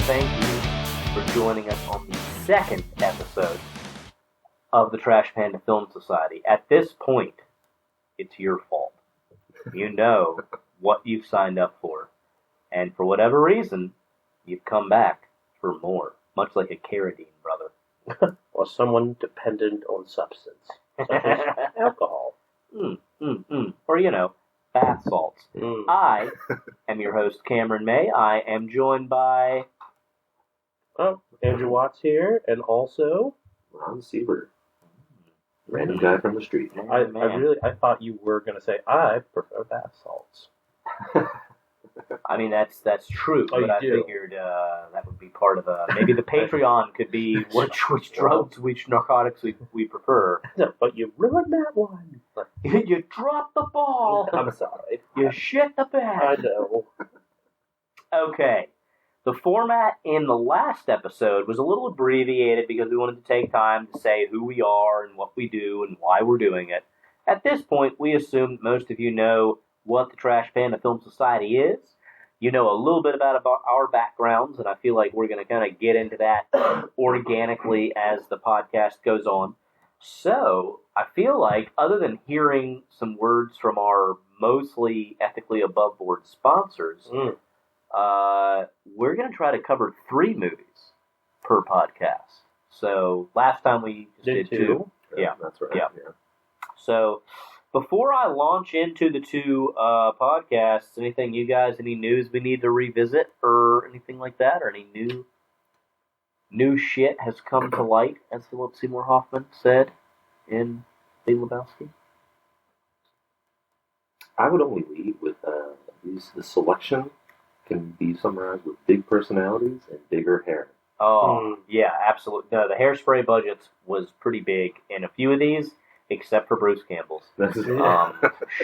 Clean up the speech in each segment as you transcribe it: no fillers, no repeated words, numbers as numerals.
thank you for joining us on the second episode of the Trash Panda Film Society. At this point, it's your fault. You know what you've signed up for, and for whatever reason, you've come back for more, much like a Carradine brother. Or someone dependent on substance, such as alcohol. Or, bath salts. I am your host, Cameron May. I am joined by... Oh, Andrew Watts here, and also... Ron Siebert. Random guy from the street. I thought you were going to say, I prefer bath salts. I mean, that's true, but I figured that would be part of maybe the Patreon could be which drugs, which narcotics we prefer. No, but you ruined that one. You dropped the ball. I'm sorry. You shit the bed. I know. Okay. The format in the last episode was a little abbreviated because we wanted to take time to say who we are and what we do and why we're doing it. At this point, we assume that most of you know what the Trash Panda Film Society is. You know a little bit about our backgrounds, and I feel like we're going to kind of get into that organically as the podcast goes on. So, I feel like, other than hearing some words from our mostly ethically above-board sponsors, we're going to try to cover 3 movies per podcast. So, last time we just did 2. Yeah, that's right. Yeah. So, before I launch into the 2 podcasts, any news we need to revisit or anything like that? Or any new shit has come to light, as Philip Seymour Hoffman said in Big Lebowski? I would only lead with the selection can be summarized with big personalities and bigger hair. Oh, yeah, absolutely. No, the hairspray budgets was pretty big in a few of these, except for Bruce Campbell's.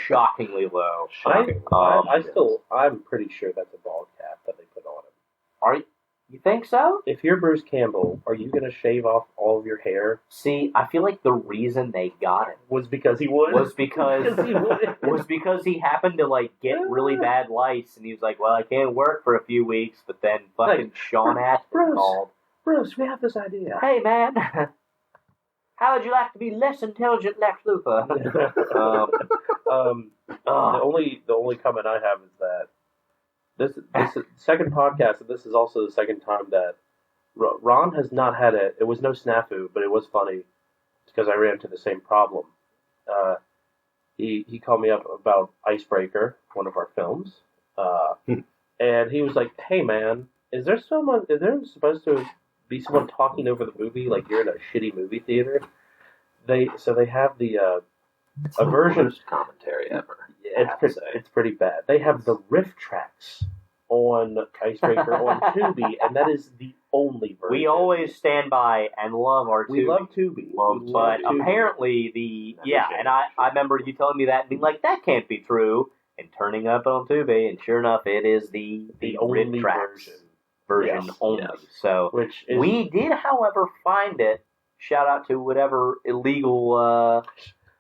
Shockingly low. I'm pretty sure that's a bald cap that they put on him. You think so? If you're Bruce Campbell, are you going to shave off all of your hair? See, I feel like the reason they got it was because he would. Was because he happened to get really bad lice, and he was like, "Well, I can't work for a few weeks." But then fucking Sean Astin called. Bruce, we have this idea. Hey, man, how would you like to be less intelligent, Lex Luthor? The only comment I have is that this is second podcast, and this is also the second time that Ron has not had it. It was no snafu, but it was funny because I ran into the same problem. He called me up about Icebreaker, one of our films, and he was like, "Hey man, is there supposed to be someone talking over the movie like you're in a shitty movie theater?" They have the a version worst commentary ever. It's pretty bad. They have the riff tracks on Icebreaker on Tubi, and that is the only version. We always stand by and love our Tubi. We love Tubi. But apparently and I remember you telling me that and being like, that can't be true, and turning up on Tubi, and sure enough, it is the only riff tracks version only. Yes. So we did, however, find it. Shout out to whatever illegal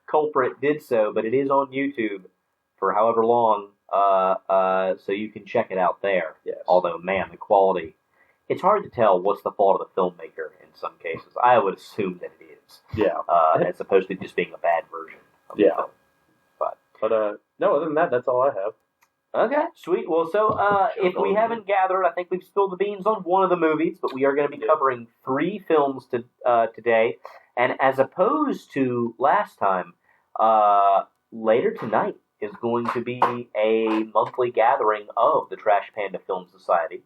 culprit did so, but it is on YouTube for however long, so you can check it out there. Yes. Although, man, the quality, it's hard to tell what's the fault of the filmmaker in some cases. I would assume that it is. Yeah. As opposed to just being a bad version of the film. But no, other than that, that's all I have. Okay, sweet. Well, so if we haven't gathered, I think we've spilled the beans on one of the movies, but we are going to be covering 3 films today. And as opposed to last time, later tonight is going to be a monthly gathering of the Trash Panda Film Society.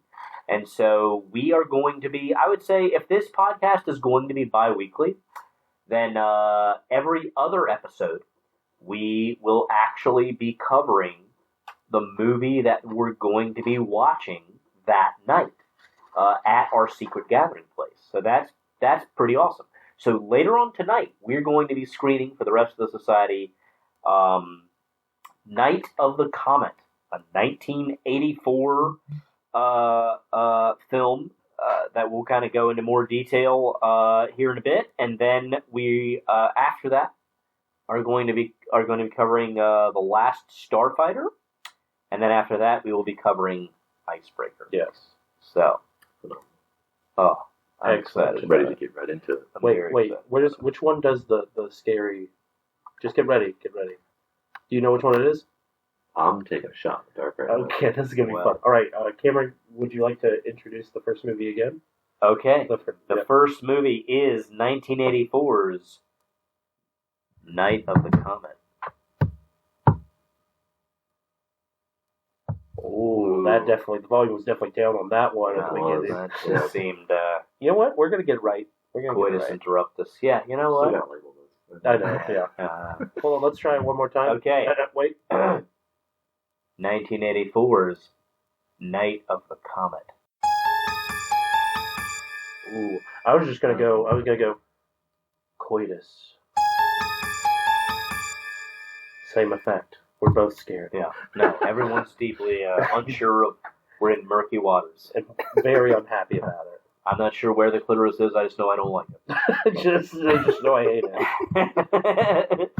And so we are going to be, I would say, if this podcast is going to be bi-weekly, then every other episode, we will actually be covering the movie that we're going to be watching that night at our secret gathering place. So that's pretty awesome. So later on tonight, we're going to be screening for the rest of the society Night of the Comet, a 1984 film that we'll kind of go into more detail here in a bit, and then we after that are going to be covering the Last Starfighter, and then after that we will be covering Icebreaker. Yes. So phenomenal. Oh, I'm Excellent. excited. Ready to get right into it. I'm Wait, very wait. excited. Which one does the scary? Just get ready. Get ready. Do you know which one it is? I'm taking a shot in the dark right now. Okay, this is gonna be Well. fun. All right, Cameron, would you like to introduce the first movie again? Okay. The First movie is 1984's Night of the Comet. Oh, that definitely. The volume was definitely down on that one at the Yeah, beginning. That just seemed You know what? We're gonna get it right. We're gonna get it coitus right. interruptus. Yeah, you know Still what? got labeled this. I know. Yeah. Hold on. Let's try it one more time. Okay. Wait. 1984's Night of the Comet. Ooh, I was just gonna go. I was gonna go. Coitus. Same effect. We're both scared. Yeah. No, everyone's deeply unsure of. We're in murky waters. And very unhappy about it. I'm not sure where the clitoris is. I just know I don't like it. just know I hate it.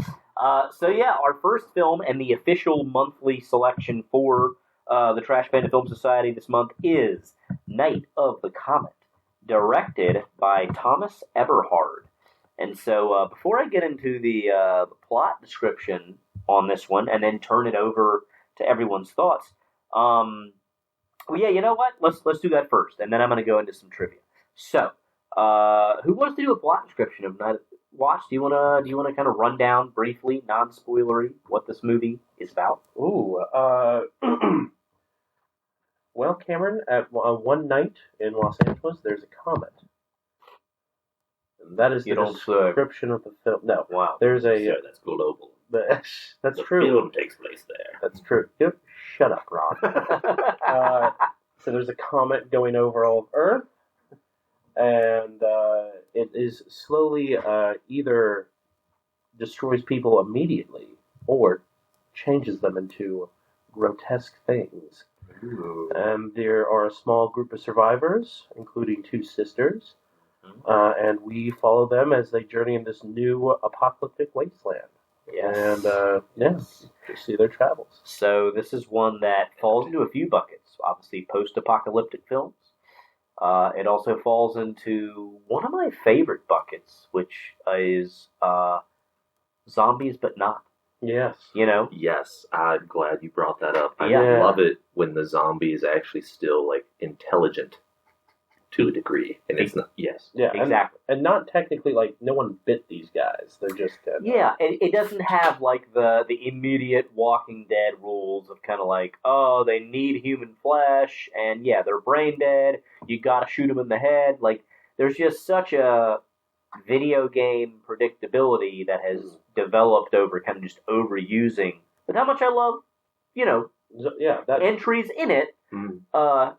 So yeah, our first film and the official monthly selection for the Trash Panda Film Society this month is Night of the Comet, directed by Thomas Eberhard. And so before I get into the plot description on this one and then turn it over to everyone's thoughts, well, yeah, you know what? Let's do that first, and then I'm going to go into some trivia. So, who wants to do a plot description of Night? Watch, do you wanna kind of run down briefly, non-spoilery, what this movie is about? Ooh. Well, Cameron, at one night in Los Angeles, there's a comet. And that is the You don't description of the film. No, Wow. there's a. Sure, that's global. That's The true. film takes place there. That's true. Yep. Shut up, Ron. So there's a comet going over all of Earth, and it is slowly either destroys people immediately or changes them into grotesque things. Ooh. And there are a small group of survivors, including two sisters, and we follow them as they journey in this new apocalyptic wasteland. Yes. And yes, to see their travels. So this is one that falls into a few buckets. Obviously, post-apocalyptic films. It also falls into one of my favorite buckets, which is zombies, but not. Yes. You know? Yes, I'm glad you brought that up. I Yeah. love it when the zombie is actually still like intelligent to a degree, and it's not. Yes, Yeah, Exactly. and not technically like no one bit these guys. They're just Yeah, it doesn't have like the immediate Walking Dead rules of kind of like, oh, they need human flesh, and yeah, they're brain dead. You gotta shoot them in the head. Like, there's just such a video game predictability that has developed over kind of just overusing. But how much I love, that entries in it.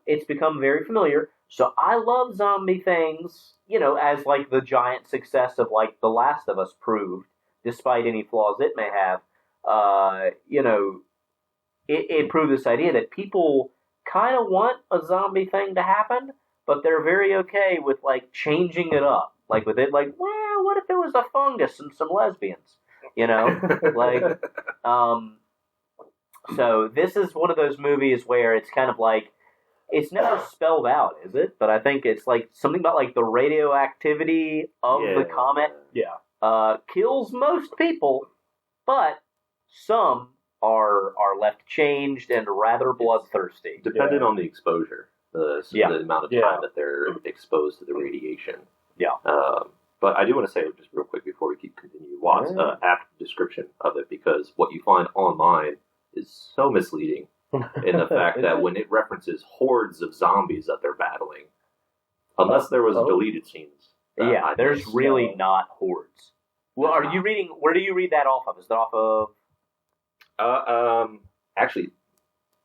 It's become very familiar. So I love zombie things, as like the giant success of like The Last of Us proved, despite any flaws it may have. It proved this idea that people kind of want a zombie thing to happen, but they're very okay with like changing it up. Like with it, like, well, what if it was a fungus and some lesbians? Like, so this is one of those movies where it's kind of like, it's never spelled out, is it? But I think it's like something about like the radioactivity of the comet kills most people, but some are left changed and rather bloodthirsty. depending on the exposure, the amount of time that they're exposed to the radiation. Yeah. But I do want to say just real quick before we continue, Watts, apt description of it, because what you find online is so misleading. In the fact that when it references hordes of zombies that they're battling, unless there was deleted scenes. There's really not hordes. Well, are you reading? Where do you read that off of? Is that off of? Actually,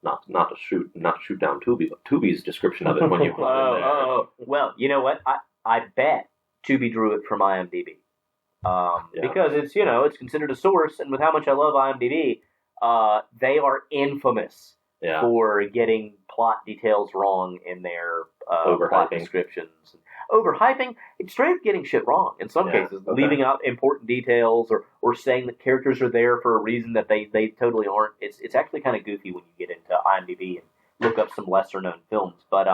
not to shoot down Tubi, but Tubi's description of it when you Well, you know what? I bet Tubi drew it from IMDb. Because it's it's considered a source, and with how much I love IMDb, they are infamous for getting plot details wrong in their plot descriptions. Overhyping, it's straight up getting shit wrong in some cases, leaving out important details or saying that characters are there for a reason that they totally aren't. It's actually kind of goofy when you get into IMDb and look up some lesser known films. But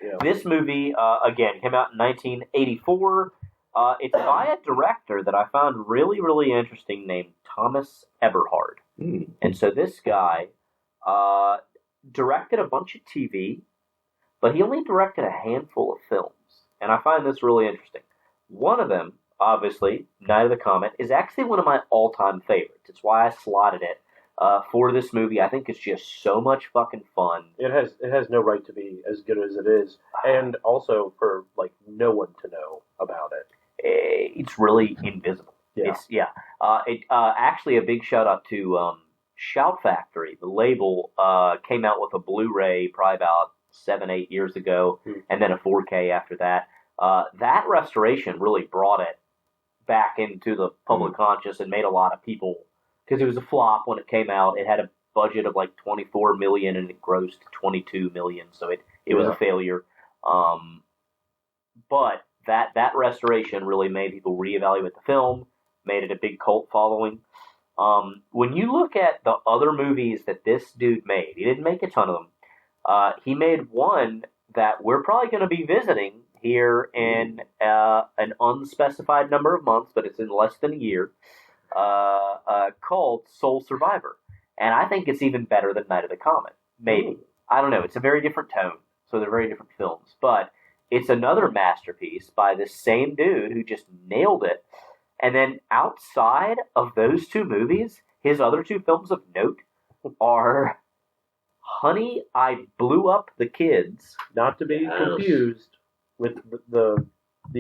Yeah. This movie, again, came out in 1984. It's by a director that I found really, really interesting named Thomas Eberhard. Mm. And so this guy directed a bunch of TV, but he only directed a handful of films. And I find this really interesting. One of them, obviously, Night of the Comet, is actually one of my all-time favorites. It's why I slotted it for this movie. I think it's just so much fucking fun. It has no right to be as good as it is, and also for like no one to know about it. It's really invisible. Yeah. Actually, a big shout out to Shout Factory. The label came out with a Blu-ray probably about 7-8 years ago, and then a 4K after that. That restoration really brought it back into the public conscious and made a lot of people, because it was a flop when it came out. It had a budget of like $24 million and it grossed $22 million, so it was a failure. But that restoration really made people reevaluate the film, made it a big cult following. When you look at the other movies that this dude made, he didn't make a ton of them. He made one that we're probably going to be visiting here in an unspecified number of months, but it's in less than a year, called Soul Survivor. And I think it's even better than Night of the Comet. Maybe. I don't know. It's a very different tone, so they're very different films. But it's another masterpiece by this same dude who just nailed it. And then outside of those two movies, his other two films of note are Honey, I Blew Up the Kids. Not to be confused with the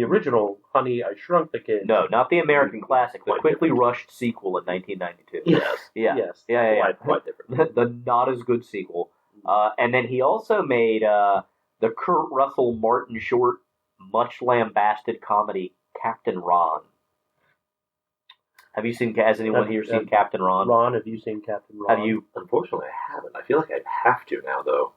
original Honey, I Shrunk the Kids. No, not the American classic, the quickly rushed sequel in 1992. Yes. Yeah. Yes. Yeah. Quite different. The not as good sequel. And then he also made the Kurt Russell Martin short, much lambasted comedy Captain Ron. Has anyone here seen Captain Ron? Ron, have you seen Captain Ron? Have you? Unfortunately, I haven't. I feel like I'd have to now, though.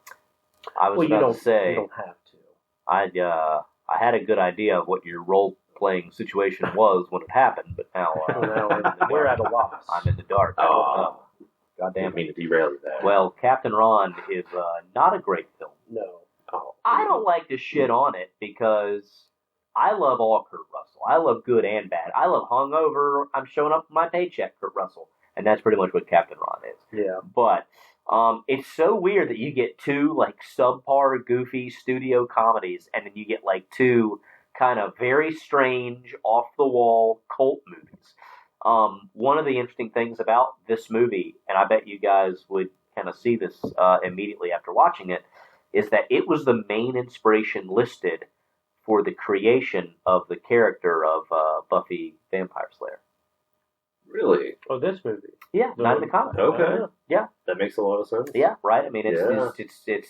I was about to say you don't have to. I had a good idea of what your role-playing situation was when it happened, but now we're at a loss. I'm in the dark. Oh. God damn I it. didn't mean to derail you there. Well, Captain Ron is not a great film. No. Oh. I don't like to shit on it because I love all Kurt Russell. I love good and bad. I love hungover, I'm showing up for my paycheck, Kurt Russell. And that's pretty much what Captain Ron is. Yeah. But it's so weird that you get two like subpar, goofy studio comedies, and then you get like two kind of very strange, off-the-wall cult movies. One of the interesting things about this movie, and I bet you guys would kind of see this immediately after watching it, is that it was the main inspiration listed for the creation of the character of Buffy Vampire Slayer. Really? Oh, this movie. Yeah, Night of the Comet. Okay. Yeah. That makes a lot of sense. Yeah, right. I mean, it's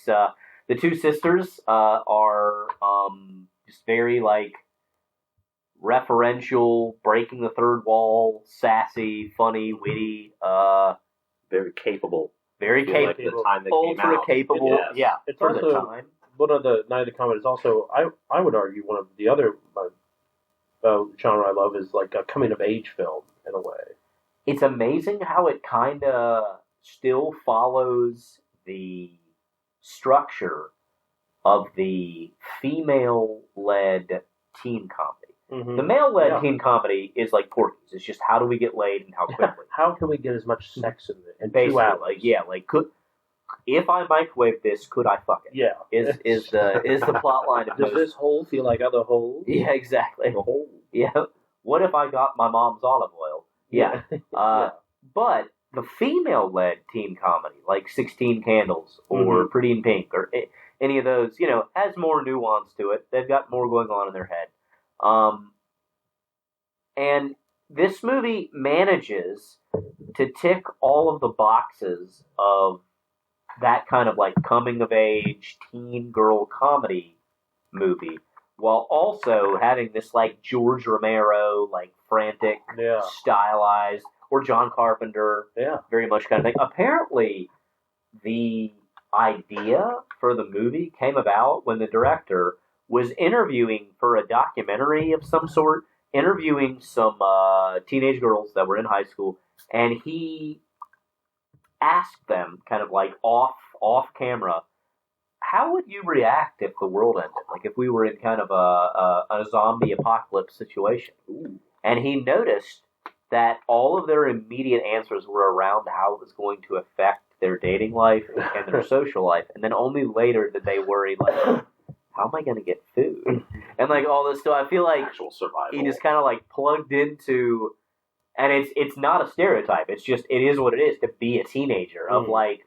the two sisters are just very like referential, breaking the third wall, sassy, funny, witty, Very capable. very I feel like capable, the time that came ultra out. capable. Yes. Yeah, It's for also the time. one of the Night of the Comet is also I would argue one of the other genre I love is like a coming of age film in a way. It's amazing how it kind of still follows the structure of the female-led teen comedy. Mm-hmm. The male-led teen comedy is like Porky's. It's just how do we get laid and how quickly. How can we get as much sex in it in Basically, 2 hours? If I microwave this, could I fuck it? Yeah. Is the plot line of Does this hole feel like other holes? Yeah, exactly. The hole. Yeah. What if I got my mom's olive oil? Yeah. But the female-led teen comedy, like 16 Candles or Pretty in Pink or any of those, has more nuance to it. They've got more going on in their head. And this movie manages to tick all of the boxes of that kind of like coming-of-age teen girl comedy movie, while also having this like George Romero, like frantic, stylized, or John Carpenter, very much kind of thing. Apparently, the idea for the movie came about when the director was interviewing for a documentary of some sort, interviewing some teenage girls that were in high school, and he asked them kind of like off camera how would you react if the world ended? Like if we were in kind of a zombie apocalypse situation. Ooh. And he noticed that all of their immediate answers were around how it was going to affect their dating life and their social life. And then only later did they worry, like, how am I going to get food? And like all this stuff. I feel like Actual survival. he just kind of like plugged into, and it's not a stereotype. It's just, it is what it is to be a teenager of like,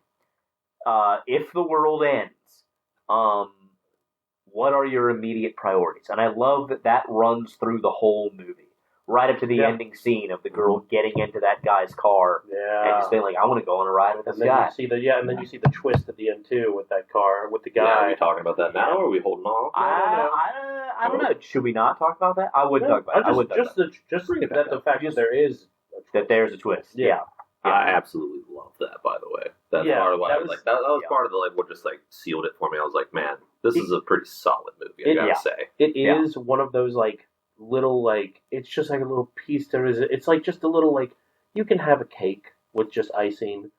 if the world ends, what are your immediate priorities? And I love that runs through the whole movie. Right up to the ending scene of the girl getting into that guy's car and just being like, I want to go on a ride with this guy. And then you see the twist at the end too with that car with the guy. Yeah, are we talking about that now, or are we holding off? I don't know. Should we not talk about that? I wouldn't talk about it. Just bring it back. The fact that there's a twist. Yeah. I absolutely love that. By the way, that's part of why I was like that was part of the like what just like sealed it for me. I was like, man, this is a pretty solid movie. I gotta say, it is one of those like little like it's just like a little piece. It's like just a little like you can have a cake with just icing,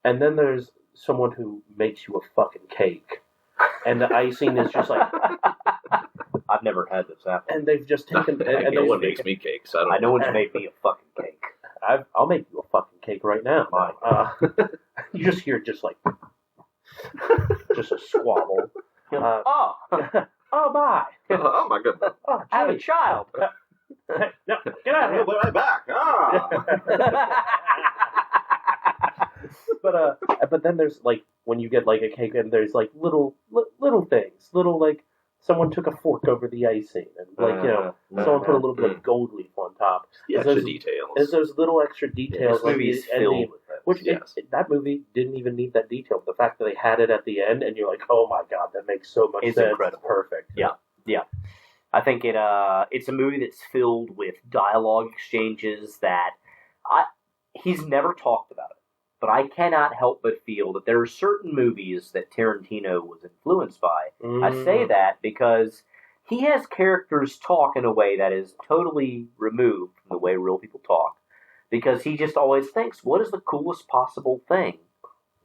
and then there's someone who makes you a fucking cake, and the icing is just like. I've never had this happen. And they've just taken. No one makes me cakes. I know one's made me a fucking cake. I'll make you a fucking cake right now. You just hear just like just a squabble. Oh my! Oh my goodness! Oh, I have a child. No, get out of here! We'll be right back. But then there's like when you get like a cake and there's like little things, little like someone took a fork over the icing and like someone put a little bit of gold leaf on top. The extra details. There's those little extra details. This movie is filled with that. Which that movie didn't even need that detail. The fact that they had it at the end and you're like, oh my god, that makes so much sense. Incredible. It's perfect. Yeah. I think it's a movie that's filled with dialogue exchanges that he's never talked about it. But I cannot help but feel that there are certain movies that Tarantino was influenced by. I say that because he has characters talk in a way that is totally removed from the way real people talk. Because he just always thinks, what is the coolest possible thing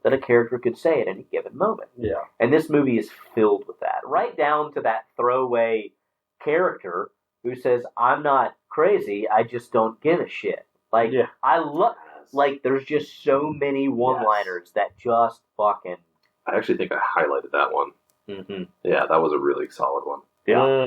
that a character could say at any given moment? Yeah. And this movie is filled with that. Right down to that throwaway character who says, I'm not crazy, I just don't give a shit. Like, I love... Like, there's just so many one-liners that just fucking... I actually think I highlighted that one. Mm-hmm. Yeah, that was a really solid one. Yeah.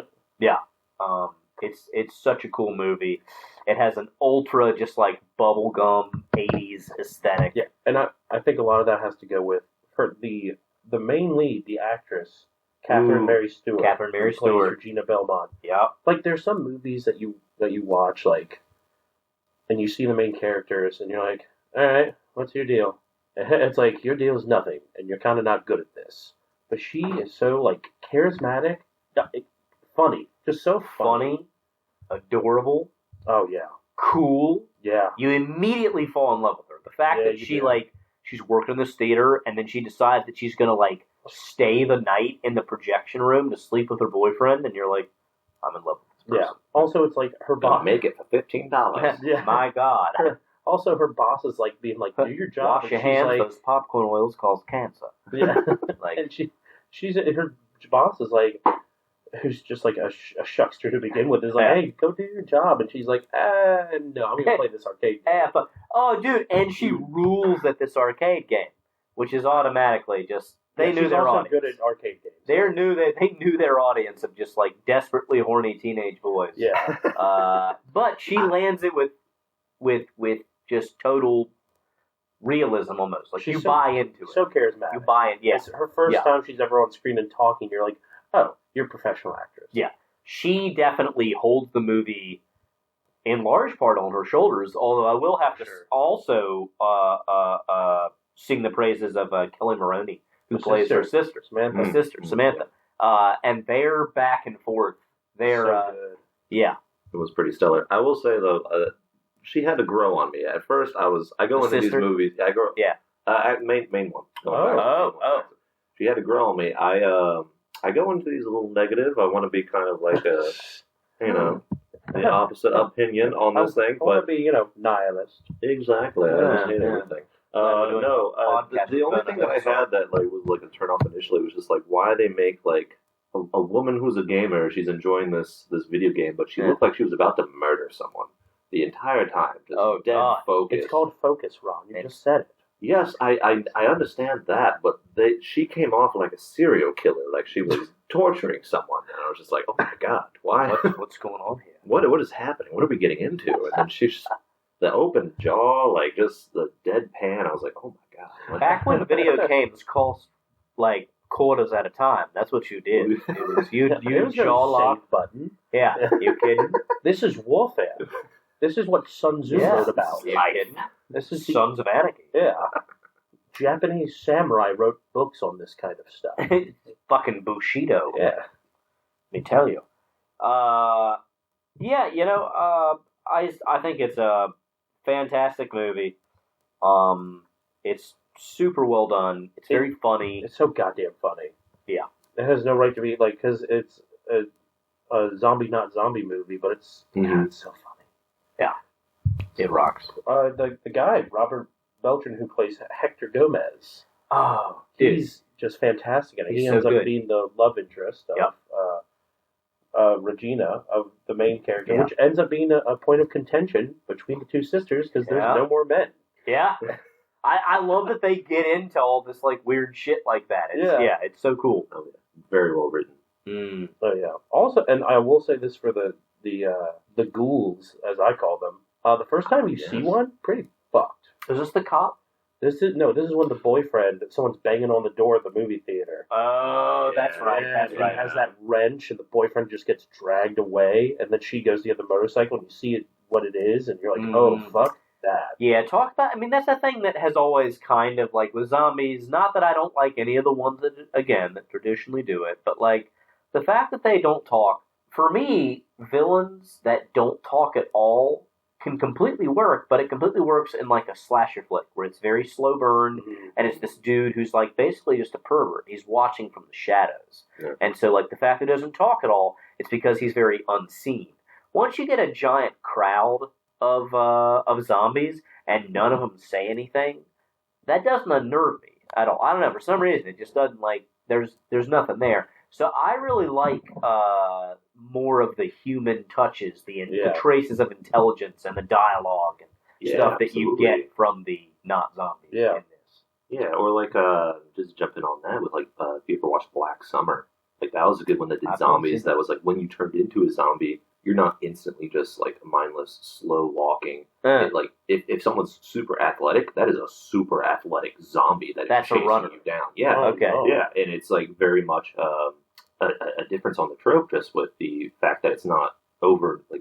It's such a cool movie. It has an ultra, just like, bubblegum 80s aesthetic. Yeah, and I think a lot of that has to go with her, the main lead, the actress, Catherine Mary Stewart. Catherine Mary Stewart. Regina Belmont. Yeah. Like, there's some movies that you watch, like... And you see the main characters, and you're like, all right, what's your deal? It's like, your deal is nothing, and you're kind of not good at this. But she is so, like, charismatic, funny. Just so funny. Adorable. Oh, yeah. Cool. Yeah. You immediately fall in love with her. The fact that she's working in this theater, and then she decides that she's going to, like, stay the night in the projection room to sleep with her boyfriend, and you're like, I'm in love with this person. Yeah. Also, it's like her boss. Make it for $15. Yeah. My God. Also, her boss is like being like, do your job. Wash your hands. Like, those popcorn oils cause cancer. Yeah. Like, and she's her boss is like, who's just like a shuckster to begin with, is like, hey, go do your job, and she's like, no, I'm gonna play this arcade game. Oh, dude, and she rules at this arcade game, which is automatically just. They knew their audience. She's also good at arcade games. They knew their audience of just like desperately horny teenage boys. Yeah. But she lands it with just total realism almost. Like you buy into it. So charismatic. You buy in. Yeah. It's her first time she's ever on screen and talking. You're like, oh, you're a professional actress. Yeah. She definitely holds the movie in large part on her shoulders. Although I will have to also sing the praises of Kelly Maroney, who plays her sister, Samantha. And they're back and forth. They're, good. Yeah. It was pretty stellar. I will say, though, she had to grow on me. At first, I go into these movies. Main one. Oh. She had to grow on me. I go into these a little negative. I want to be kind of like the opposite opinion on this thing. I want to be, nihilist. Exactly. I understand everything. No. The only thing that I had that like was like a turn off initially was just like why they make like a woman who's a gamer. She's enjoying this video game, but she looked like she was about to murder someone the entire time. Just dead focus. It's called focus, Ron. You just said it. Yes, I understand that, but she came off like a serial killer, like she was torturing someone, and I was just like, oh my god, why? What's going on here? What is happening? What are we getting into? And then she's the open jaw, like just the deadpan. I was like, oh my god. Back when video games cost like quarters at a time, that's what you did. It was you jaw lock button. Yeah, you kidding? This is warfare. This is what Sun Tzu wrote about. You kidding? This is Sons of Anarchy. Yeah. Japanese samurai wrote books on this kind of stuff. Fucking Bushido. Yeah. Let me tell you. I think it's a fantastic movie. It's super well done. It's very funny. It's so goddamn funny. Yeah. It has no right to be, like, because it's a zombie not zombie movie, but it's, God, it's so funny. Yeah. It rocks. The guy, Robert Beltran, who plays Hector Gomez. Oh, he's just fantastic. And he ends up being the love interest of Regina, of the main character, which ends up being a point of contention between the two sisters because there's no more men. Yeah. I love that they get into all this like weird shit like that. It's so cool. Oh, yeah. Very well written. Oh yeah. Also, and I will say this for the ghouls, as I call them. The first time you see one, pretty fucked. Is this the cop? This is when the boyfriend, someone's banging on the door at the movie theater. Oh, that's right. That's right. He has that wrench, and the boyfriend just gets dragged away, and then she goes to the other motorcycle, and you see what it is, and you're like, oh, fuck that. Yeah, talk about, I mean, that's the thing that has always kind of, like, with zombies, not that I don't like any of the ones that, again, that traditionally do it, but, like, the fact that they don't talk, for me, villains that don't talk at all can completely work, but it completely works in like a slasher flick where it's very slow burn, and it's this dude who's like basically just a pervert. He's watching from the shadows, and so like the fact that he doesn't talk at all, it's because he's very unseen. Once you get a giant crowd of zombies and none of them say anything, that doesn't unnerve me at all. I don't know, for some reason it just doesn't, like, there's nothing there. So I really like more of the human touches, the traces of intelligence and the dialogue and stuff that you get from the not zombies in this. Yeah, or like just jumping on that with like if you ever watched Black Summer, like that was a good one that did zombies. That was like when you turned into a zombie, you're not instantly just like mindless, slow walking. Like if someone's super athletic, that is a super athletic zombie that is chasing you down. Yeah, yeah, and it's like very much a difference on the trope, just with the fact that it's not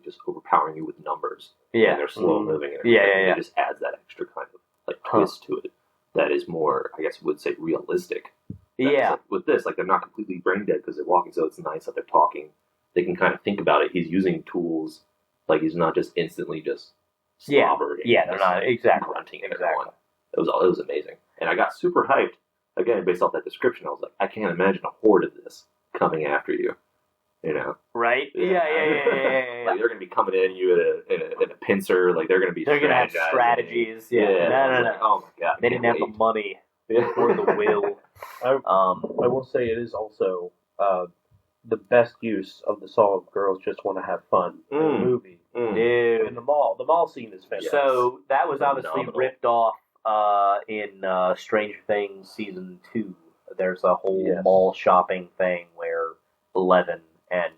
just overpowering you with numbers. Yeah, and they're slow moving. And it just adds that extra kind of like twist to it that is more, I guess, would say realistic. Like, with this, like they're not completely brain dead because they're walking, so it's nice that they're talking. They can kind of think about it. He's using tools, like he's not just instantly just slobbering. Yeah, they're not grunting. Exactly. It was amazing, and I got super hyped again based off that description. I was like, I can't imagine a horde of this coming after you. You know, right? Yeah. Like they're gonna be coming in you in a pincer. Like they're gonna have strategies. No. Like, oh my god! They didn't have the money or the will. I will say it is also the best use of the song "Girls Just Want to Have Fun" in the movie. Dude, in the mall. The mall scene is fantastic. So that was obviously ripped off in Stranger Things season 2. There's a whole mall shopping thing where Eleven and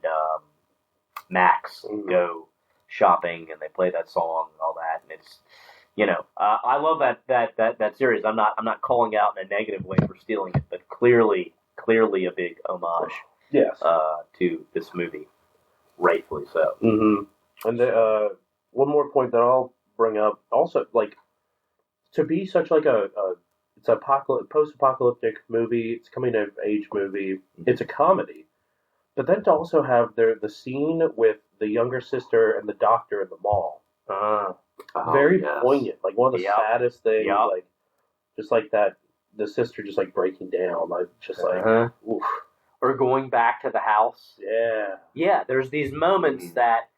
Max go shopping and they play that song and all that, and it's, you know, I love that series. I'm not calling out in a negative way for stealing it, but clearly a big homage. Yes. To this movie, rightfully so. And one more point that I'll bring up, also, like, to be such like it's a post-apocalyptic movie, it's coming of age movie, it's a comedy, but then to also have the scene with the younger sister and the doctor in the mall, very poignant, like one of the saddest things, like just like that, the sister just like breaking down, like just like oof. Or going back to the house. Yeah, there's these moments that,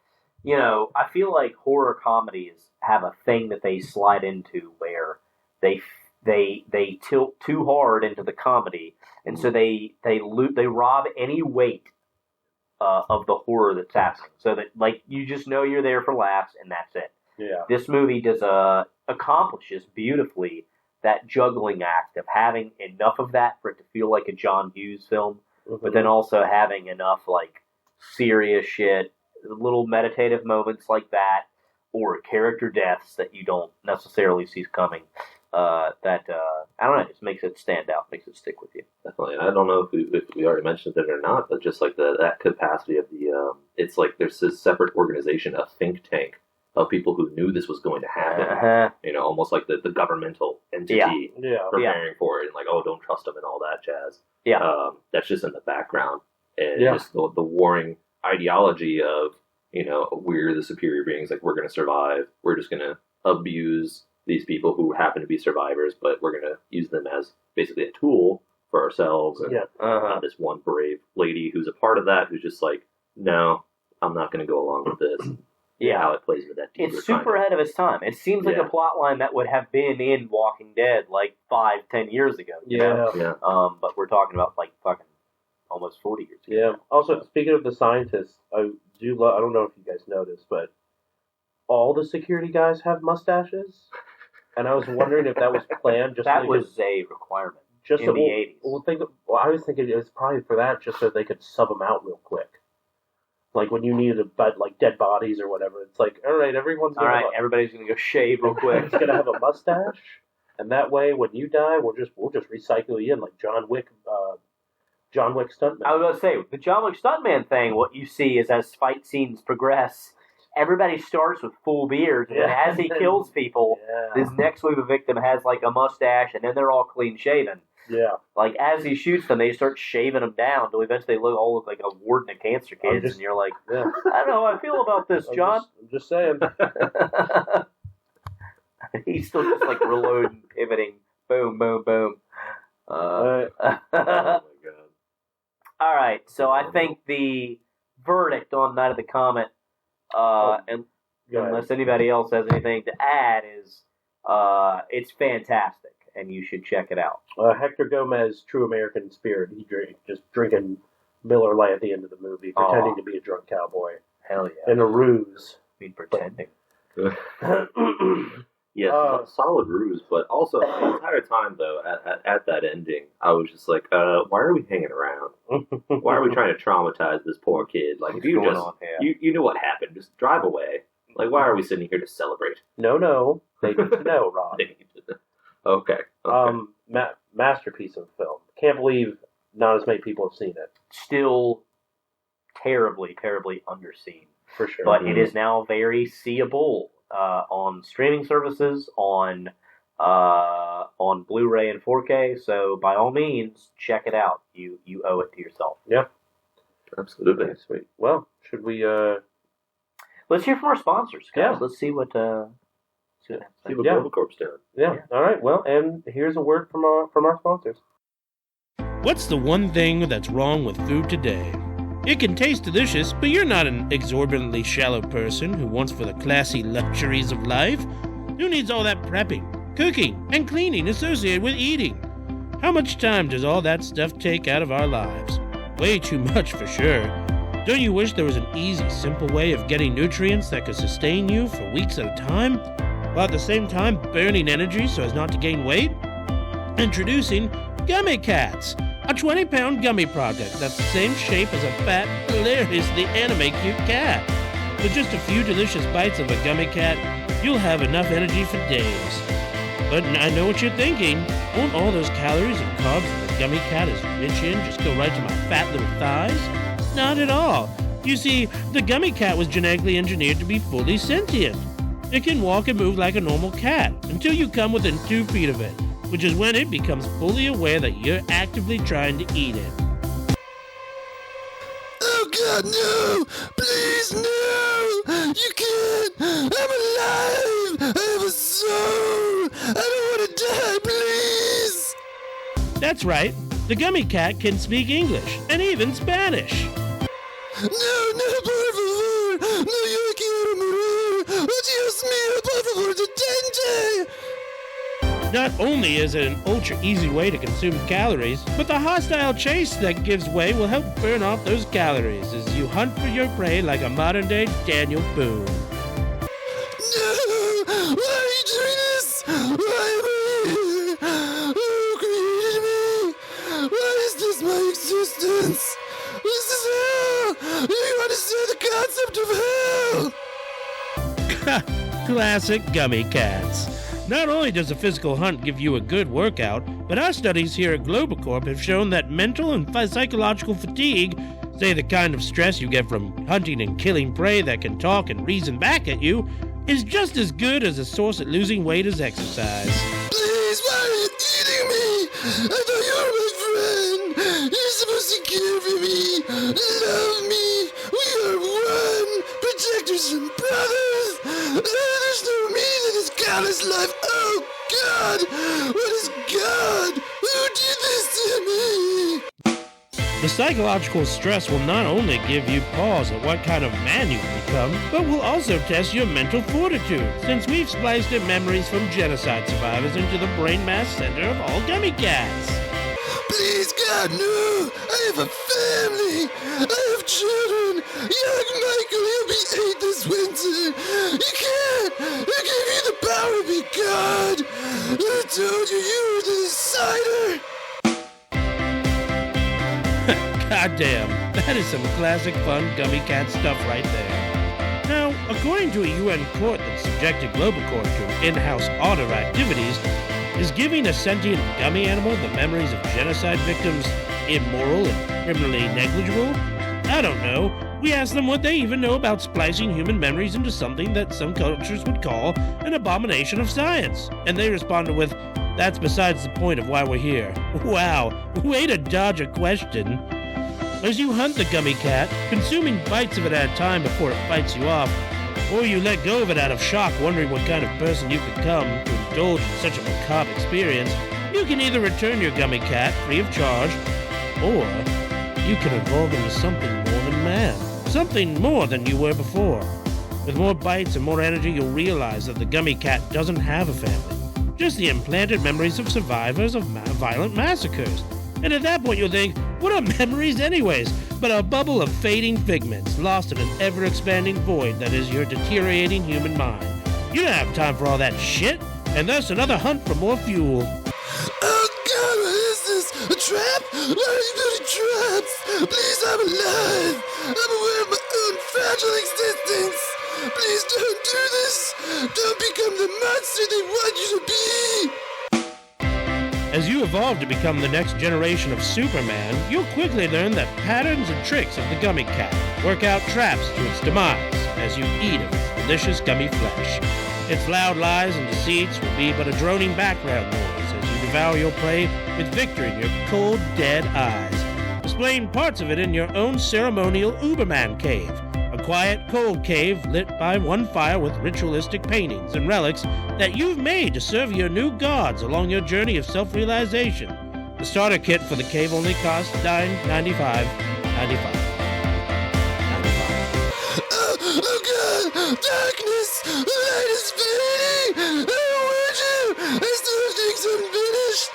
you know, I feel like horror comedies have a thing that they slide into where they tilt too hard into the comedy, and so they rob any weight of the horror that's happening, so that like you just know you're there for laughs, and that's it. Yeah. This movie accomplishes beautifully that juggling act of having enough of that for it to feel like a John Hughes film, but then also having enough like serious shit, little meditative moments like that, or character deaths that you don't necessarily see coming. I don't know, it just makes it stand out, makes it stick with you. Definitely. I don't know if we already mentioned it or not, but just like that capacity of the, it's like there's this separate organization, a think tank of people who knew this was going to happen. You know, almost like the governmental entity preparing for it, and like, oh, don't trust them and all that jazz. Yeah. That's just in the background, and just the warring ideology of, you know, we're the superior beings, like we're going to survive. We're just going to abuse these people who happen to be survivors, but we're going to use them as basically a tool for ourselves. And this one brave lady who's a part of that, who's just like, no, I'm not going to go along with this. How it plays with that. It's super ahead of its time. It seems like a plot line that would have been in Walking Dead like 5-10 years ago. You know? But we're talking about like fucking almost 40 years ago. Yeah. Also, speaking of the scientists, I don't know if you guys noticed, but all the security guys have mustaches. And I was wondering if that was planned. That was a requirement in the 80s. I was thinking it was probably for that, just so they could sub them out real quick. Like when you needed like dead bodies or whatever, it's like, all right, everybody's gonna go shave real quick. It's gonna have a mustache, and that way, when you die, we'll just recycle you in like John Wick stuntman. I was gonna say the John Wick stuntman thing. What you see is as fight scenes progress, everybody starts with full beards, and as he kills people, his next wave of victim has like a mustache, and then they're all clean shaven. Yeah. Like, as he shoots them, they start shaving them down until eventually they look like a ward and a cancer kids, and you're like, I don't know how I feel about this, John. I'm just saying. He's still just, like, reloading, pivoting, boom, boom, boom. Oh, my God. All right, so I think the verdict on Night of the Comet, unless anybody else has anything to add, is it's fantastic. And you should check it out. Hector Gomez, True American Spirit. He just drinking Miller Lite at the end of the movie, pretending to be a drunk cowboy. Hell yeah. In a ruse. I mean, pretending. Solid ruse, but also the entire time, though, at that ending, I was just like, why are we hanging around? Why are we trying to traumatize this poor kid? Like, if you know what happened, just drive away. Like, why are we sitting here to celebrate? No. They need to know, Rob. They need to know. Okay. Masterpiece of film. Can't believe not as many people have seen it. Still terribly, terribly underseen. For sure. But it is now very seeable on streaming services, on Blu-ray and 4K. So by all means, check it out. You owe it to yourself. Yep. Absolutely. Okay, sweet. Well, should we? Let's hear from our sponsors, guys. Yeah. Let's see what. See what Global Corp's doing. Yeah. All right. Well, and here's a word from our sponsors. What's the one thing that's wrong with food today? It can taste delicious, but you're not an exorbitantly shallow person who wants for the classy luxuries of life. Who needs all that prepping, cooking, and cleaning associated with eating? How much time does all that stuff take out of our lives? Way too much for sure. Don't you wish there was an easy, simple way of getting nutrients that could sustain you for weeks at a time, while at the same time burning energy so as not to gain weight? Introducing Gummy Cats, a 20-pound gummy product that's the same shape as a fat, hilariously anime cute cat. With just a few delicious bites of a Gummy Cat, you'll have enough energy for days. But I know what you're thinking. Won't all those calories and carbs that the Gummy Cat is rich in just go right to my fat little thighs? Not at all. You see, the Gummy Cat was genetically engineered to be fully sentient. It can walk and move like a normal cat until you come within 2 feet of it, which is when it becomes fully aware that you're actively trying to eat it. Oh God, no! Please, no! You can't! I'm alive! I have a soul! I don't want to die, please! That's right. The Gummy Cat can speak English and even Spanish. No, por favor! No, yo quiero morir! Oh, Dios mío, por favor, detente! Not only is it an ultra-easy way to consume calories, but the hostile chase that gives way will help burn off those calories as you hunt for your prey like a modern-day Daniel Boone. No! Why are you doing this? Why am I here? Who created me? Why is this my existence? This is hell! Do you understand the concept of hell? Classic gummy cats. Not only does a physical hunt give you a good workout, but our studies here at Globocorp have shown that mental and psychological fatigue, say the kind of stress you get from hunting and killing prey that can talk and reason back at you, is just as good as a source at losing weight as exercise. Please, why are you eating me? I thought you were my friend. You're supposed to care for me, love me. We are one, protectors and brothers. There's no me in this godless life. Oh, God! What is God? Who did this to me? The psychological stress will not only give you pause at what kind of man you become, but will also test your mental fortitude, since we've spliced in memories from genocide survivors into the brain mass center of all gummy cats. Please, God, no! I have a family! I have children! Young Michael, you'll be 8 this winter! You can't! Who gave you the power to be God? Who told you you were the decider? Goddamn, that is some classic fun gummy cat stuff right there. Now, according to a UN court that subjected Globocorp to in-house audit activities, is giving a sentient gummy animal the memories of genocide victims immoral and criminally negligible? I don't know. We asked them what they even know about splicing human memories into something that some cultures would call an abomination of science. And they responded with, "That's besides the point of why we're here." Wow, way to dodge a question. As you hunt the gummy cat, consuming bites of it at a time before it bites you off, or you let go of it out of shock wondering what kind of person you could become to indulge in such a macabre experience, you can either return your gummy cat free of charge, or you can evolve into something more than man. Something more than you were before. With more bites and more energy, you'll realize that the gummy cat doesn't have a family. Just the implanted memories of survivors of violent massacres. And at that point you'll think, what are memories anyways? But a bubble of fading figments, lost in an ever-expanding void that is your deteriorating human mind. You don't have time for all that shit, and thus another hunt for more fuel. Oh, God, what is this? A trap? Why are you building traps? Please, I'm alive. I'm aware of my own fragile existence. Please don't do this. Don't become the monster they want you to be. As you evolve to become the next generation of Superman, you'll quickly learn the patterns and tricks of the gummy cat, work out traps to its demise as you eat of its delicious gummy flesh. Its loud lies and deceits will be but a droning background noise as you devour your prey with victory in your cold, dead eyes, displaying parts of it in your own ceremonial Uberman cave, a quiet, cold cave lit by one fire with ritualistic paintings and relics that you've made to serve your new gods along your journey of self-realization. The starter kit for the cave only costs $9.95. Oh, God! Darkness! The light is fading! I warned you! I still have things unfinished!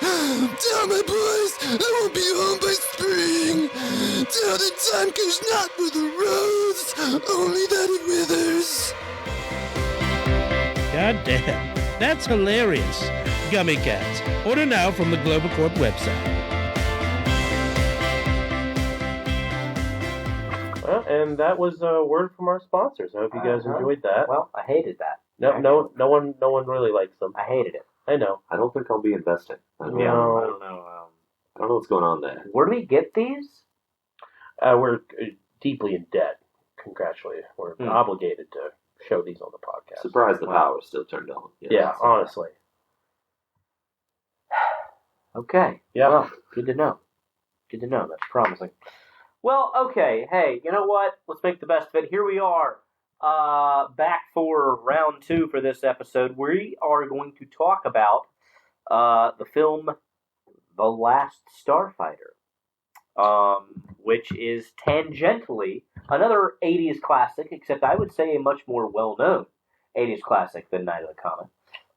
Tell my boys I won't be home by spring! Till the time comes not for the rose, only that it withers! God damn, that's hilarious. Gummy cats. Order now from the Globocorp website. And that was a word from our sponsors. I hope you guys enjoyed that. Well, I hated that. No one really likes them. I hated it. I know. I don't think I'll be investing. I don't know. I don't know what's going on there. Where do we get these? We're deeply in debt contractually. We're obligated to show these on the podcast. Surprised the power's still turned on. Yeah, honestly. Okay. Yeah. Well, good to know. Good to know. That's promising. Well, okay. Hey, you know what? Let's make the best of it. Here we are. Back for round 2 for this episode. We are going to talk about the film The Last Starfighter, which is tangentially another 80s classic, except I would say a much more well-known 80s classic than Night of the Comet.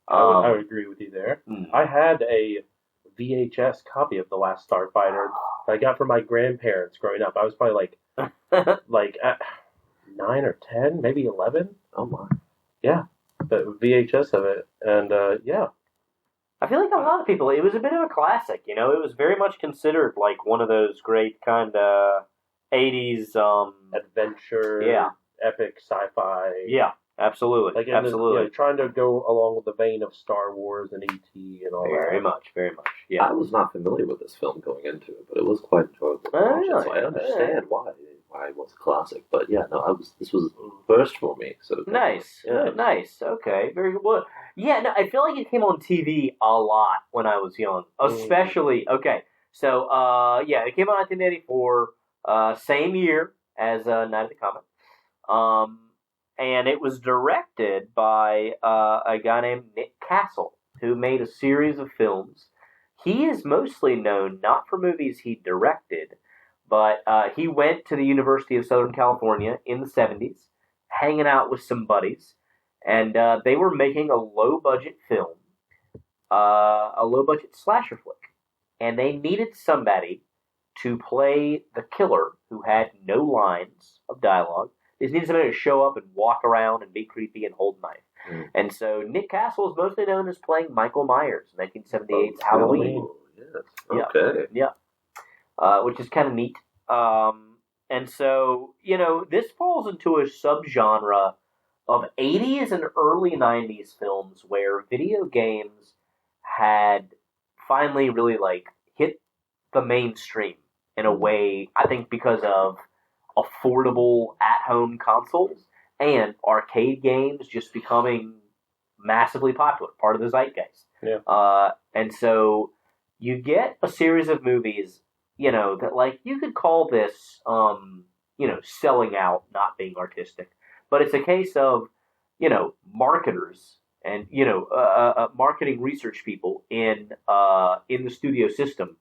I would agree with you there. Hmm. I had a VHS copy of The Last Starfighter that I got from my grandparents growing up. I was probably like 9 or 10, maybe 11. Oh my. Yeah, but VHS of it, and yeah. I feel like a lot of people, it was a bit of a classic, you know? It was very much considered like one of those great kind of 80s... adventure, yeah. epic sci-fi. Yeah, absolutely. Like absolutely. trying to go along with the vein of Star Wars and E.T. and all Very that. much, very much. Yeah. I was not familiar with this film going into it, but it was quite enjoyable to watch it, so I understand why it was a classic. But yeah, no, this was first for me. So Nice. Yeah. Nice. Okay. Very good. Well, yeah, no, I feel like it came on TV a lot when I was young. Especially, okay. So, yeah, it came out in 1984, same year as Night of the Comet. And it was directed by a guy named Nick Castle, who made a series of films. He is mostly known not for movies he directed, but he went to the University of Southern California in the 70s, hanging out with some buddies, and they were making a low-budget film, a low-budget slasher flick, and they needed somebody to play the killer who had no lines of dialogue. They just needed somebody to show up and walk around and be creepy and hold a knife. And so Nick Castle is mostly known as playing Michael Myers, 1978's Halloween. Yes. Okay. Yeah. Which is kind of neat. And so, you know, this falls into a subgenre of 80s and early 90s films where video games had finally really, like, hit the mainstream in a way, I think, because of affordable at-home consoles and arcade games just becoming massively popular, part of the zeitgeist. Yeah. And so you get a series of movies, you know, that, like, you could call this, you know, selling out, not being artistic. But it's a case of, you know, marketers and, you know, marketing research people in the studio system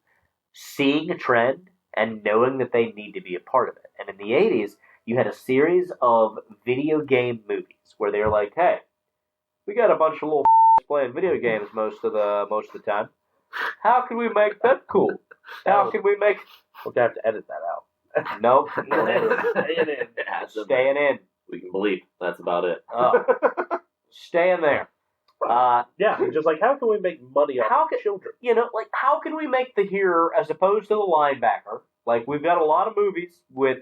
seeing a trend and knowing that they need to be a part of it. And in the 80s, you had a series of video game movies where they're like, hey, we got a bunch of little playing video games most of the time. How can we make that cool? How can we make... We'll have to edit that out. Nope. Staying Staying in. We can believe that's about it. Staying there. Yeah, just like, how can we make money off of children? You know, like, how can we make the hero as opposed to the linebacker? Like, we've got a lot of movies with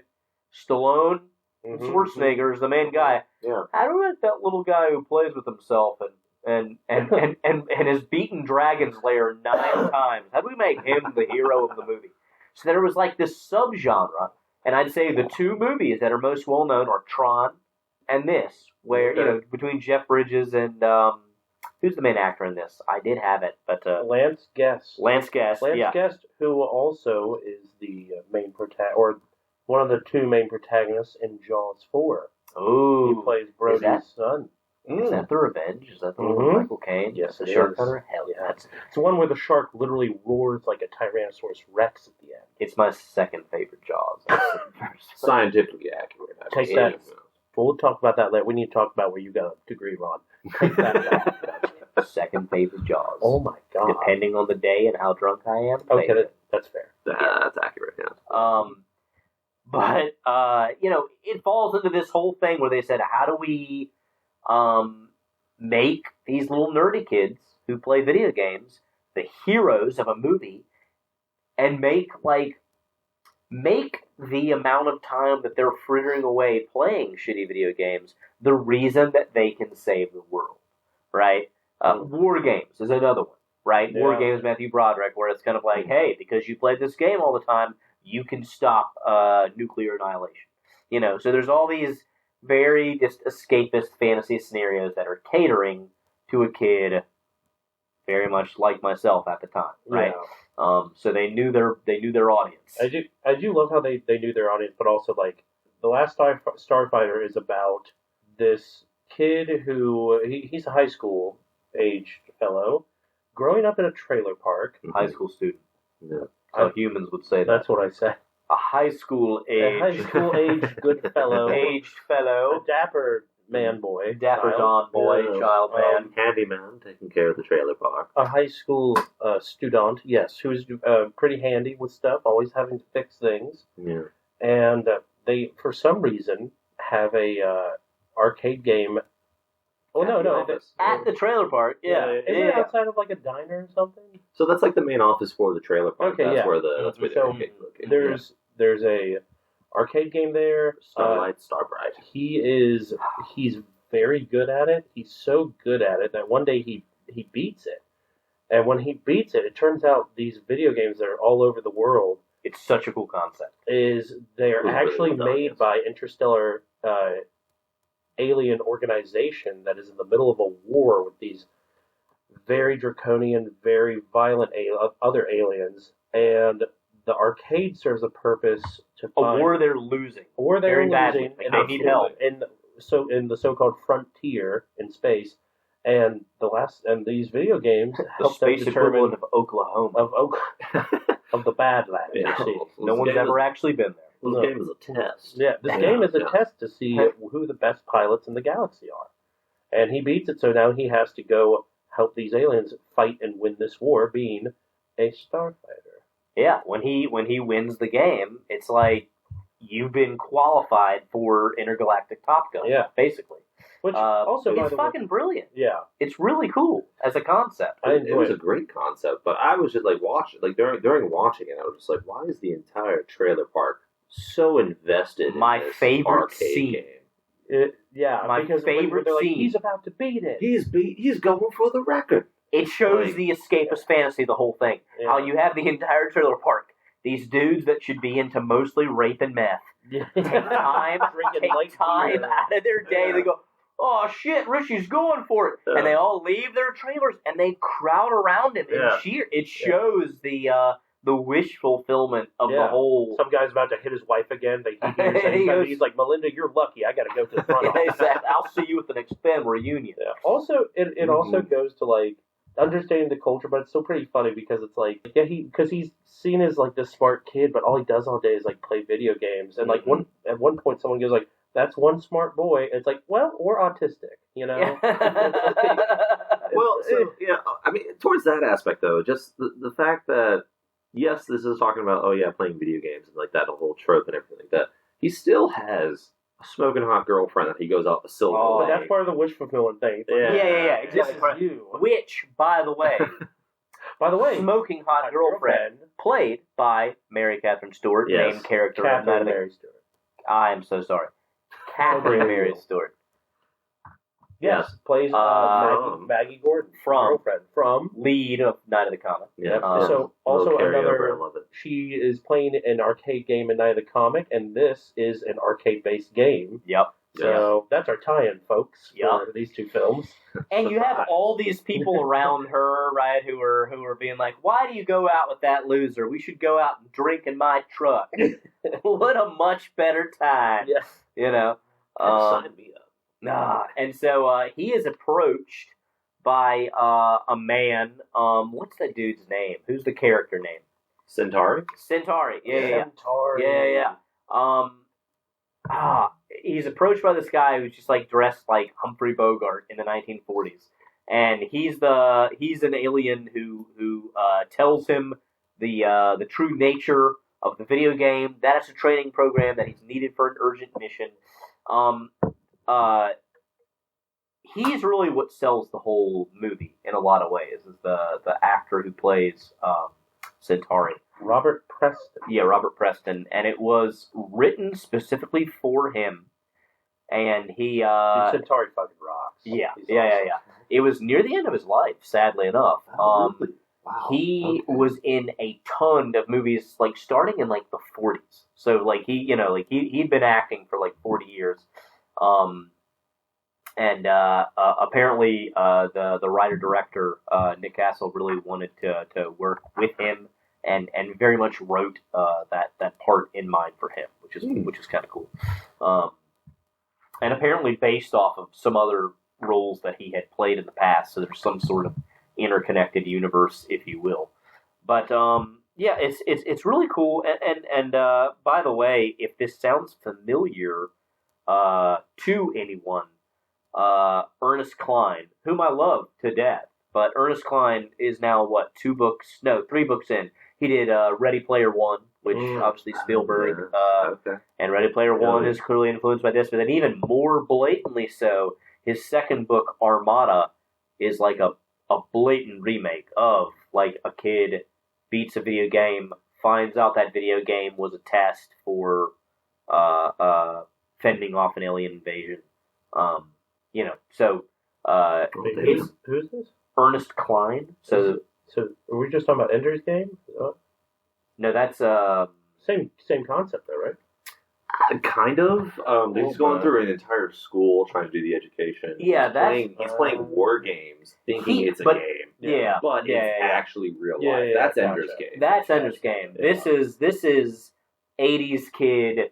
Stallone, Schwarzenegger is the main guy. Yeah. How do we make that little guy who plays with himself and has beaten Dragon's Lair 9 times? How do we make him the hero of the movie? So there was like this subgenre, and I'd say the two movies that are most well known are Tron and this, where you know, between Jeff Bridges and who's the main actor in this? I did have it, but Lance Guest. Lance Guest, who also is the main or one of the two main protagonists in Jaws 4. Oh, he plays Brody's son. Is that The Revenge? Is that the one with Michael Caine? Yes, the it shark is. cutter? Hell yeah. It's the one where the shark literally roars like a Tyrannosaurus Rex at the end. It's my second favorite Jaws. Scientifically accurate. Take that. We'll talk about that later. We need to talk about where you got a degree, Ron. Take that back. Second favorite Jaws. Oh my god. Depending on the day and how drunk I am. Okay, that's fair. That's accurate, yeah. But you know, it falls into this whole thing where they said, how do we make these little nerdy kids who play video games the heroes of a movie and make the amount of time that they're frittering away playing shitty video games the reason that they can save the world, right? War games is another one, right? Yeah. War games, Matthew Broderick, where it's kind of like, hey, because you played this game all the time, you can stop nuclear annihilation. You know, so there's all these very just escapist fantasy scenarios that are catering to a kid very much like myself at the time, right? Yeah. So they knew their audience. I do love how they knew their audience, but also like The Last Starfighter is about this kid who he's a high school aged fellow growing up in a trailer park. High school student. Yeah. How humans would say that. That's what I said. A high school age. A high school aged good fellow. Aged fellow. A dapper man boy. Dapper child. Don boy, Yeah. child man. Handyman taking care of the trailer park. A high school student, yes, who's pretty handy with stuff, always having to fix things. Yeah. And they, for some reason, have a arcade game. Oh, At no, the no. office. At the trailer park, yeah. Isn't it outside of like a diner or something? So that's like the main office for the trailer park. Okay, that's yeah. where the So, arcade located. There's a arcade game there. Starlight, Starbright. He's very good at it. He's so good at it that one day he beats it. And when he beats it, it turns out these video games that are all over the world It's such a cool concept. they're Really actually well done, made yes. by interstellar alien organization that is in the middle of a war with these very draconian, very violent other aliens, and the arcade serves a purpose to A find war they're losing. a war they're very badly. losing, Like, and they need help. in the so-called frontier in space, and these video games The help them space determine equivalent of Oklahoma. of the Badlands. Yeah. You see. No one's ever actually been there. This No. game is a test. Yeah, this game is a test to see who the best pilots in the galaxy are. And he beats it, so now he has to go help these aliens fight and win this war, being a starfighter. Yeah, when he wins the game, it's like you've been qualified for intergalactic Top Gun. Yeah. Basically. Which also, by it's the way, fucking brilliant. yeah, It's really cool as a concept. I It enjoy was it. a great concept, but I was just like watching, like during watching it, I was just like, why is the entire trailer park so invested? My in this favorite arcade scene. game? My favorite they're like, scene. he's about to beat it. He's going for the record. It shows Like- the escapist fantasy, the whole thing. Yeah. How you have the entire trailer park. These dudes that should be into mostly rape and meth. Yeah. Take time Drinking light beer. out of their day. Yeah. They go, oh shit, Richie's going for it. Yeah. And they all leave their trailers and they crowd around him Yeah. and cheer. It shows the wish fulfillment of the Yeah. whole. Some guy's about to hit his wife again. He hears it. He goes- He's like, Melinda, you're lucky. I got to go to the front office. Exactly. I'll see you at the next family reunion. Yeah. Also, it also goes to like understanding the culture, but it's still pretty funny because it's like, yeah, because he's seen as like this smart kid, but all he does all day is like play video games. And like at one point, someone goes like, "That's one smart boy." And it's like, well, or autistic, you know. Well, yeah, I mean, towards that aspect though, just the fact that yes, this is talking about playing video games and like that whole trope and everything like that. He still has a smoking hot girlfriend that he goes out to Silver Oh, But Lake. that's part of the wish fulfillment thing. Yeah. Yeah, This exactly. is you. Which, by the way, By the way, smoking hot girlfriend, played by Mary Catherine Stewart, Yes. main character of Night Catherine of the Mary Stewart. I am so sorry. Catherine Okay. Mary Stewart. Yes, plays Maggie Gordon, from- girlfriend from. Lead of Night of the Comet. Yeah. So also Little carryover, another. I love it. She is playing an arcade game in Night of the Comic, and this is an arcade-based game. Yep. So that's our tie-in, folks, Yeah. for these two films. And you have all these people around her, right, who are being like, "Why do you go out with that loser? We should go out and drink in my truck." What a much better time, Yes. you know. Sign me up. Nah, and so he is approached by a man. What's that dude's name? Who's the character name? Centauri? Centauri. Yeah. Centauri. He's approached by this guy who's just like dressed like Humphrey Bogart in the 1940s, and he's an alien who tells him the true nature of the video game. That it's a training program that he's needed for an urgent mission. He's really what sells the whole movie in a lot of ways. Is the actor who plays Centauri. Robert Preston. Yeah, Robert Preston, and it was written specifically for him. And he, Centauri fucking rocks. yeah. He's awesome. It was near the end of his life, sadly enough. Really? Wow. He was in a ton of movies, like starting in like the 40s. So like he'd been acting for like 40 years. Apparently, the writer director Nick Castle really wanted to work with him, and very much wrote that part in mind for him, which is kind of cool. And apparently based off of some other roles that he had played in the past, so there's some sort of interconnected universe, if you will. But yeah, it's really cool. And by the way, if this sounds familiar to anyone, Ernest Cline, whom I love to death. But Ernest Cline is now, 3 books in. He did Ready Player One, which obviously Spielberg, and Ready Player One is clearly influenced by this. But then even more blatantly so, his second book, Armada, is like a blatant remake of like a kid beats a video game, finds out that video game was a test for fending off an alien invasion. Who's this? Ernest Cline. So are we just talking about Ender's Game? No, that's same concept though, right? Kind of. He's going through an entire school trying to do the education. Yeah, he's playing war games, thinking it's a game. Yeah, but it's actually real life. That's Ender's Game. That's Ender's Game. Yeah. This is 80s kid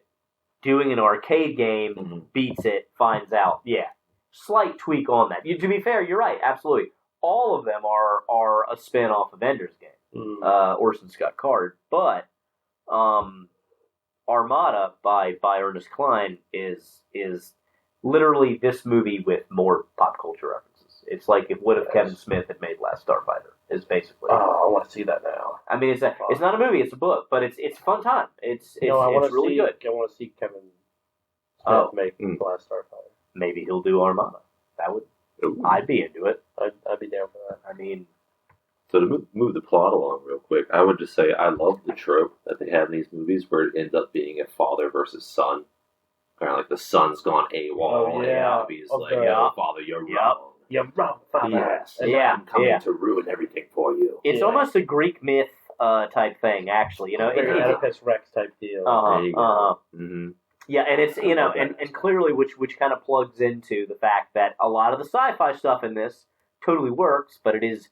doing an arcade game, beats it, finds out. Yeah, slight tweak on that. To be fair, you're right. Absolutely, all of them are a spin off of Ender's Game. Orson Scott Card, but Armada by Ernest Cline is literally this movie with more pop culture references. It's like if Kevin Smith had made Last Starfighter, is basically. Oh, I want to see that now. I mean, it's not a movie, it's a book, but it's a fun time. It's really good. I want to see Kevin Smith make Last Starfighter. Maybe he'll do Armada. That would. Ooh. I'd be into it. I'd be down for that. I mean. So to move the plot along real quick, I would just say I love the trope that they have in these movies where it ends up being a father versus son. Kind of like the son's gone AWOL, and Abby's like, father, you're wrong. You're wrong, father. Yes. I'm coming to ruin everything for you. It's almost a Greek myth type thing, actually. Oedipus Rex type deal. Yeah, and it's and clearly which kind of plugs into the fact that a lot of the sci-fi stuff in this totally works, but it is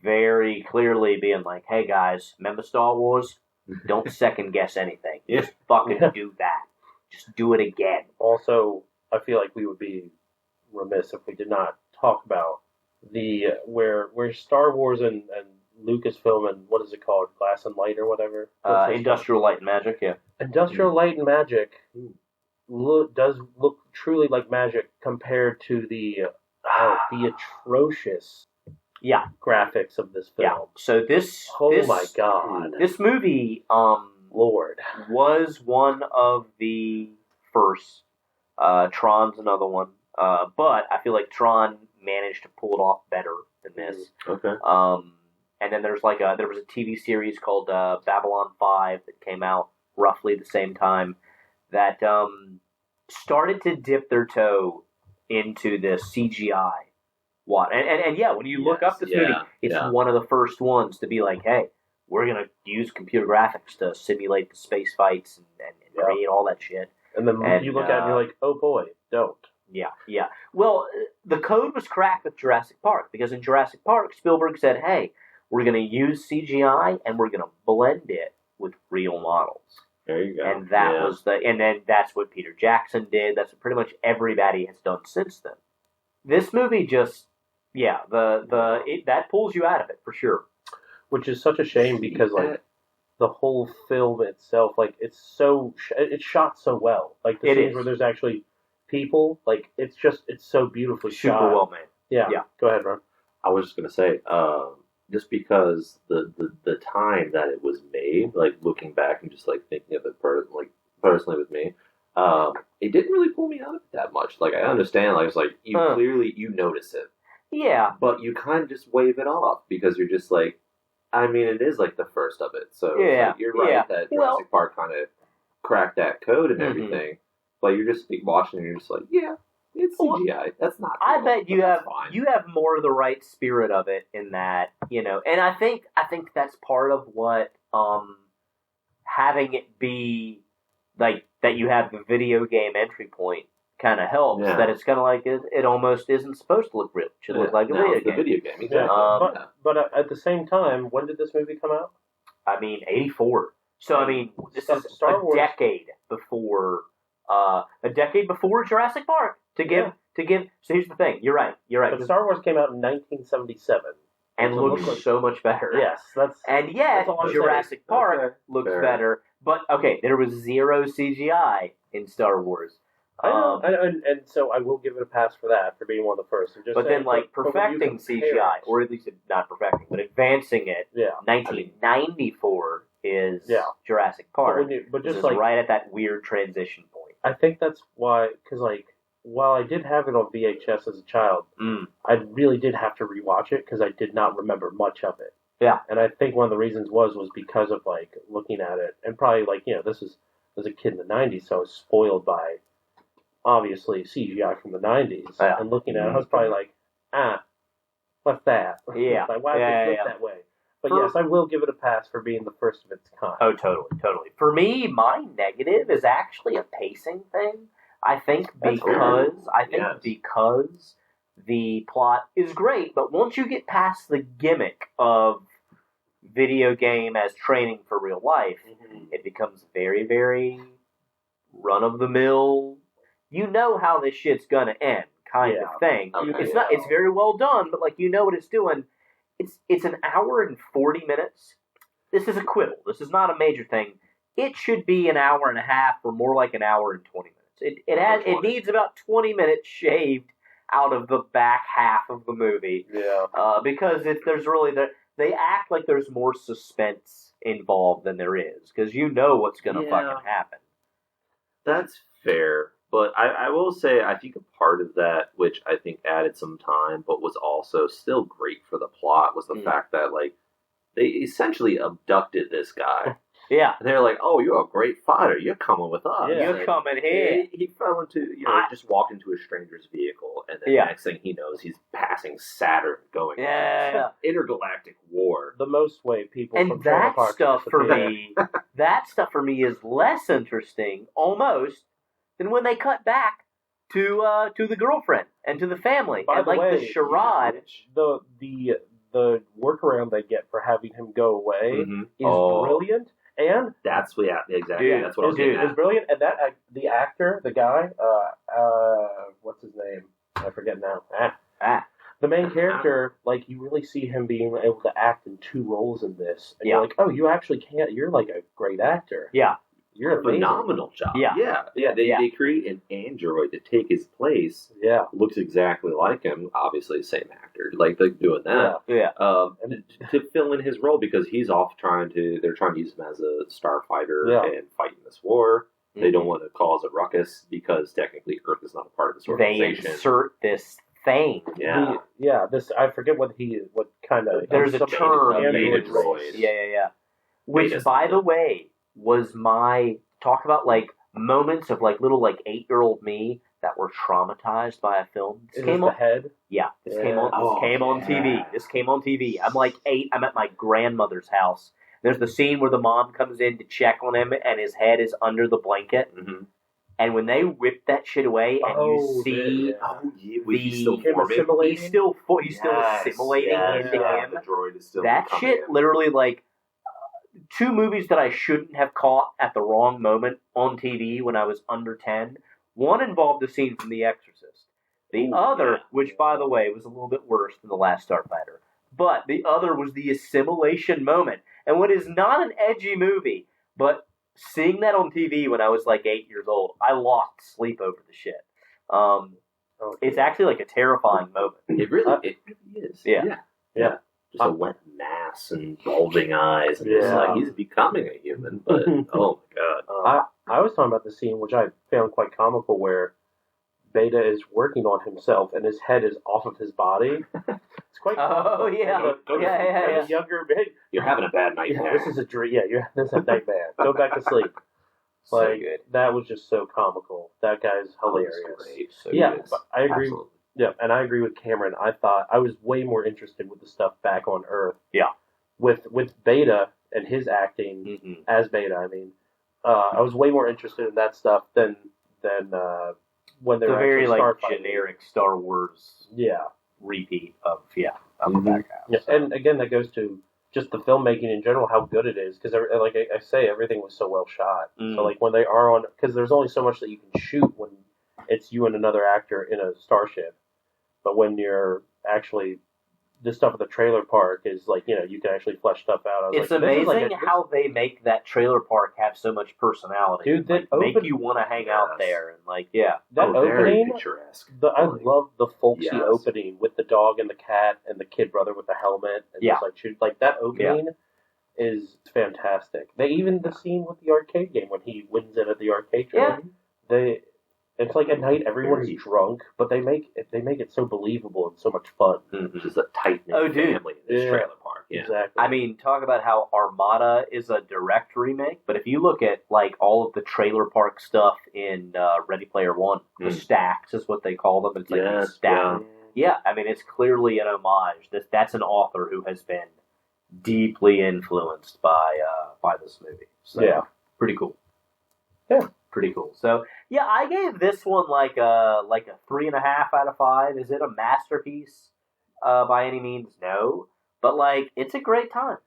very clearly being like, hey guys, remember Star Wars? Don't second guess anything. Just fucking do that. Just do it again. Also, I feel like we would be remiss if we did not talk about the where Star Wars and Lucasfilm and what is it called? Glass and Light or whatever? Industrial Light and Magic, yeah. Industrial Light and Magic does look truly like magic compared to the atrocious graphics of this film. Yeah. So my god. This movie, Lord, was one of the first. Tron's another one. But I feel like Tron managed to pull it off better than this. Okay. And then there was a TV series called Babylon 5 that came out roughly the same time that started to dip their toe into the CGI. When you look up this movie, it's one of the first ones to be like, hey, we're going to use computer graphics to simulate the space fights and create all that shit. And then you look at it and you're like, oh boy, don't. Yeah. Well, the code was cracked with Jurassic Park, because in Jurassic Park, Spielberg said, hey, we're going to use CGI and we're going to blend it with real models. There you go. And then that's what Peter Jackson did. That's what pretty much everybody has done since then. This movie just, that pulls you out of it for sure. Which is such a shame because like the whole film itself, like it's shot so well. Like the scenes where there's actually people, like it's so beautifully shot. Super well made. Yeah. Go ahead, Ron. I was just gonna say, just because the time that it was made, like looking back and just like thinking of it personally with me, it didn't really pull me out of it that much. Like I understand, like it's like you clearly you notice it. Yeah. But you kind of just wave it off because you're just like, I mean, it is like the first of it. So like, you're right that Jurassic Park kind of cracked that code and everything. But you're just watching and you're just like, yeah, it's CGI. That's not real, I bet you have more of the right spirit of it in that, and I think that's part of what having it be like that you have the video game entry point kind of helps. That it's kind of like it almost isn't supposed to look real. It should look like a video game. Video game, exactly. But at the same time, when did this movie come out? I mean, 1984. So I mean, this is Star Wars. decade before Jurassic Park. To give. So here's the thing. You're right. But Star Wars came out in 1977 and looks so much better. Yes, and yet Jurassic Park looks better. But okay, there was zero CGI in Star Wars. I know, and so I will give it a pass for that, for being one of the first. But then, like, perfecting CGI, or at least not perfecting, but advancing it, 1994 is Jurassic Park. But just like right at that weird transition point. I think that's why, because, like, while I did have it on VHS as a child, I really did have to rewatch it because I did not remember much of it. Yeah. And I think one of the reasons was because of, like, looking at it, and probably, like, this is, as a kid in the 90s, so I was spoiled by, obviously, CGI from the 90s. Yeah. And looking at it, I was probably like, what's that? Yeah. Like, why does it look that way? But yes, I will give it a pass for being the first of its kind. Oh, totally. For me, my negative is actually a pacing thing. I think because the plot is great, but once you get past the gimmick of video game as training for real life, it becomes very, very run-of-the-mill, you know how this shit's gonna end kind of thing. Okay, It's very well done, but like you know what it's doing. It's an hour and 40 minutes. This is a quibble. This is not a major thing. It should be an hour and a half or more like an hour and 20 minutes. It needs about 20 minutes shaved out of the back half of the movie. Yeah. Because there's really they act like there's more suspense involved than there is, because you know what's gonna fucking happen. That's fair. But I will say, I think a part of that, which I think added some time, but was also still great for the plot, was the fact that, like, they essentially abducted this guy. Yeah. And they're like, oh, you're a great fighter. You're coming with us. Yeah. You're coming here. He fell into, just walked into a stranger's vehicle, and then next thing he knows, he's passing Saturn going into intergalactic war. The most way people and from that stuff for me, that stuff for me is less interesting, almost, than when they cut back to the girlfriend and to the family. By and the like way, the charade. The workaround they get for having him go away is brilliant. And that's exactly. Dude, that's what I was getting at. It's brilliant. And that the actor, the guy, what's his name? I forget now. The main character, like, you really see him being able to act in two roles in this. And you're like, oh, you actually can't. You're like a great actor. Yeah. You're a phenomenal job. Yeah. They create an android to take his place. Yeah. Looks exactly like him. Obviously, the same actor. Like, they're doing that. Yeah. To fill in his role, because he's off they're trying to use him as a starfighter and fighting this war. They don't want to cause a ruckus because technically Earth is not a part of this organization. They insert this thing. This, I forget what kind of. There's a term. Android. Yeah. Which, by the way, was my talk about like moments of like little like 8-year-old me that were traumatized by a film. This came on the head. Yeah, this came on TV. This came on TV. I'm like 8. I'm at my grandmother's house. There's the scene where the mom comes in to check on him, and his head is under the blanket. Mm-hmm. And when they rip that shit away, and you see he's still assimilating into him. The droid is still that shit in. literally like. 2 movies that I shouldn't have caught at the wrong moment on TV when I was under 10. One involved a scene from The Exorcist. The other, which by the way was a little bit worse than The Last Starfighter, but the other was the assimilation moment. And what is not an edgy movie, but seeing that on TV when I was like 8 years old, I lost sleep over the shit. It's actually like a terrifying moment. It really is. Yeah. Just a wet mass and bulging eyes, and just like he's becoming a human. But oh my god! I was talking about the scene which I found quite comical, where Beta is working on himself and his head is off of his body. It's quite. Yeah. Younger, you're having a bad nightmare. This is a dream. Yeah, this is a nightmare. Go back to sleep. Like that was just so comical. That guy's hilarious. But I agree. Absolutely. Yeah, and I agree with Cameron. I thought I was way more interested with the stuff back on Earth. Yeah. With Beta and his acting as Beta, I mean, I was way more interested in that stuff than when they were very like Starfighter. generic Star Wars repeat of the back half. Yeah, and again, that goes to just the filmmaking in general, how good it is. Because like I say, everything was so well shot. So like when they are on, because there's only so much that you can shoot when it's you and another actor in a starship. But when you're actually the stuff at the trailer park is like, you can actually flesh stuff out. It's amazing how they make that trailer park have so much personality. Dude, that make you want to hang out there and that very opening. picturesque. I love the folksy opening with the dog and the cat and the kid brother with the helmet and just shoot. That opening is fantastic. The scene with the arcade game when he wins it at the arcade game. It's like at night everyone's drunk, but they make it so believable and so much fun. Just a tight-knit family in this trailer park. Yeah. Exactly. I mean, talk about how Armada is a direct remake, but if you look at all of the trailer park stuff in Ready Player One, the stacks is what they call them. It's these stacks. Yeah, I mean, it's clearly an homage. That's an author who has been deeply influenced by this movie. So, pretty cool. Yeah. Pretty cool. So, yeah, I gave this one like a 3.5 out of 5. Is it a masterpiece by any means? No. But, it's a great time.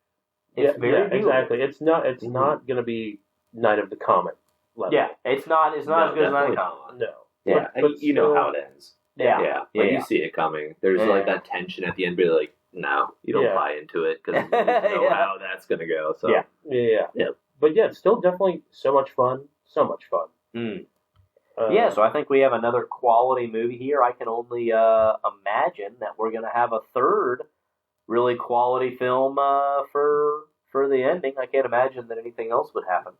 It's very beautiful. Exactly. It's not going to be Night of the Comet level. Yeah, it's not as good as Night of the Comet. No. Yeah, but you know how it ends. Yeah. You see it coming. There's that tension at the end, but no, you don't buy into it because you know how that's going to go. So. Yeah. But it's still definitely so much fun. So much fun. So I think we have another quality movie here. I can only imagine that we're going to have a third really quality film for the ending. I can't imagine that anything else would happen.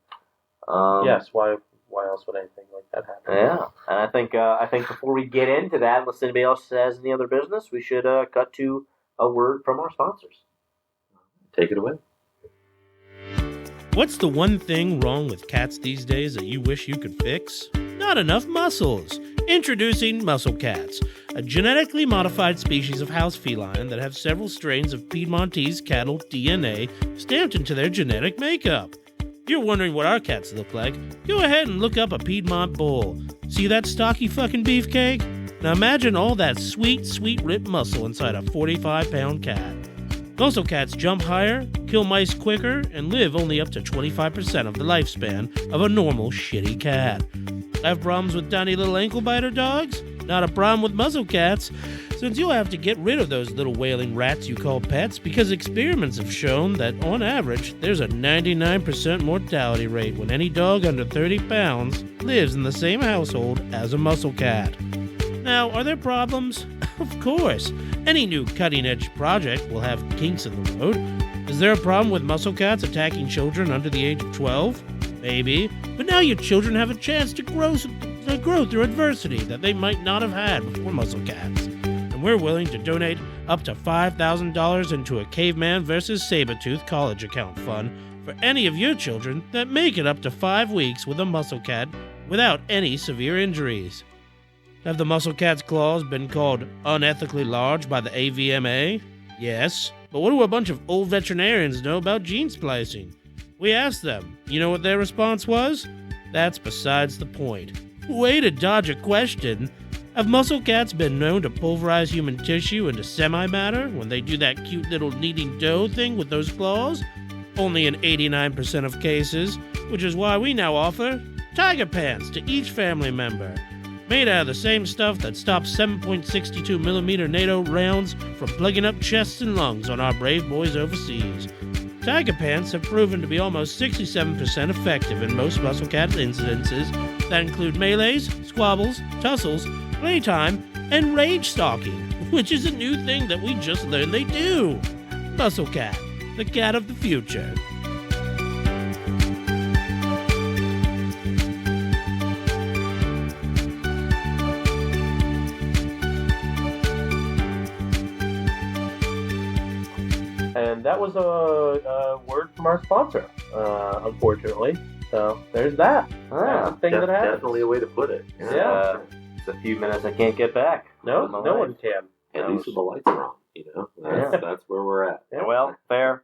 Yes, why else would anything like that happen? Yeah, and I think before we get into that, unless anybody else has any other business, we should cut to a word from our sponsors. Take it away. What's the one thing wrong with cats these days that you wish you could fix? Not enough muscles. Introducing Muscle Cats, a genetically modified species of house feline that have several strains of Piedmontese cattle DNA stamped into their genetic makeup. If you're wondering what our cats look like, go ahead and look up a Piedmont bull. See that stocky fucking beefcake? Now imagine all that sweet, sweet ripped muscle inside a 45-pound cat. Muscle cats jump higher, kill mice quicker, and live only up to 25% of the lifespan of a normal shitty cat. Have problems with tiny little ankle biter dogs? Not a problem with muscle cats, since you'll have to get rid of those little wailing rats you call pets because experiments have shown that, on average, there's a 99% mortality rate when any dog under 30 pounds lives in the same household as a muscle cat. Now, are there problems? Of course. Any new cutting-edge project will have kinks in the road. Is there a problem with muscle cats attacking children under the age of 12? Maybe. But now your children have a chance to grow through adversity that they might not have had before muscle cats. And we're willing to donate up to $5,000 into a Caveman vs. Sabretooth college account fund for any of your children that make it up to 5 weeks with a muscle cat without any severe injuries. Have the muscle cat's claws been called unethically large by the AVMA? Yes, but what do a bunch of old veterinarians know about gene splicing? We asked them. You know what their response was? That's besides the point. Way to dodge a question. Have muscle cats been known to pulverize human tissue into semi-matter when they do that cute little kneading dough thing with those claws? Only in 89% of cases, which is why we now offer tiger pants to each family member. Made out of the same stuff that stops 7.62mm NATO rounds from plugging up chests and lungs on our brave boys overseas. Tiger pants have proven to be almost 67% effective in most muscle cat incidences that include melees, squabbles, tussles, playtime, and rage stalking, which is a new thing that we just learned they do. Muscle cat, the cat of the future. And that was a word from our sponsor, unfortunately. So there's that. That's the thing that happened. Definitely a way to put it. Yeah. It's a few minutes I can't get back. No one can. At least with the lights are on, That's where we're at. Yeah, well, fair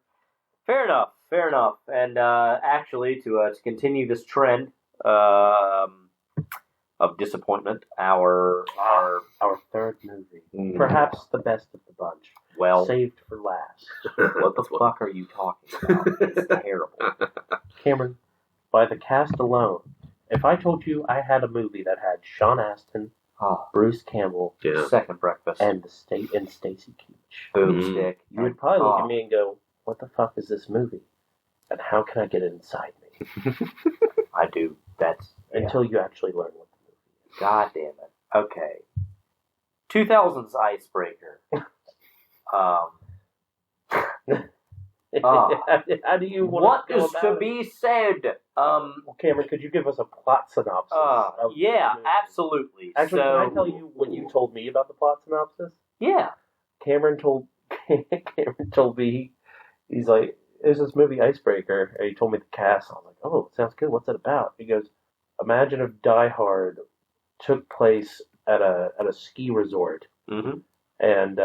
enough. And actually, to continue this trend of disappointment, our third movie, perhaps the best of the bunch. Well, saved for last. What the fuck are you talking about? It's terrible. Cameron, by the cast alone, if I told you I had a movie that had Sean Astin, Oh, Bruce Campbell, Yeah. second breakfast. and Stacy Keach. Boomstick. You would probably look at me and go, "What the fuck is this movie? And how can I get it inside me?" I do. That's Until you actually learn what the movie is. God damn it. Okay. 2000's Icebreaker. How do you want What to go is about to it? be said? Well, Cameron, could you give us a plot synopsis? of Yeah, this movie? absolutely. Actually, so, can I tell you what you told me about the plot synopsis? Yeah. Cameron told me, he's like, "There's this movie Icebreaker," and he told me the cast. I was like, "Oh, it sounds good. What's it about?" He goes, "Imagine if Die Hard took place at a ski resort." Mm-hmm. And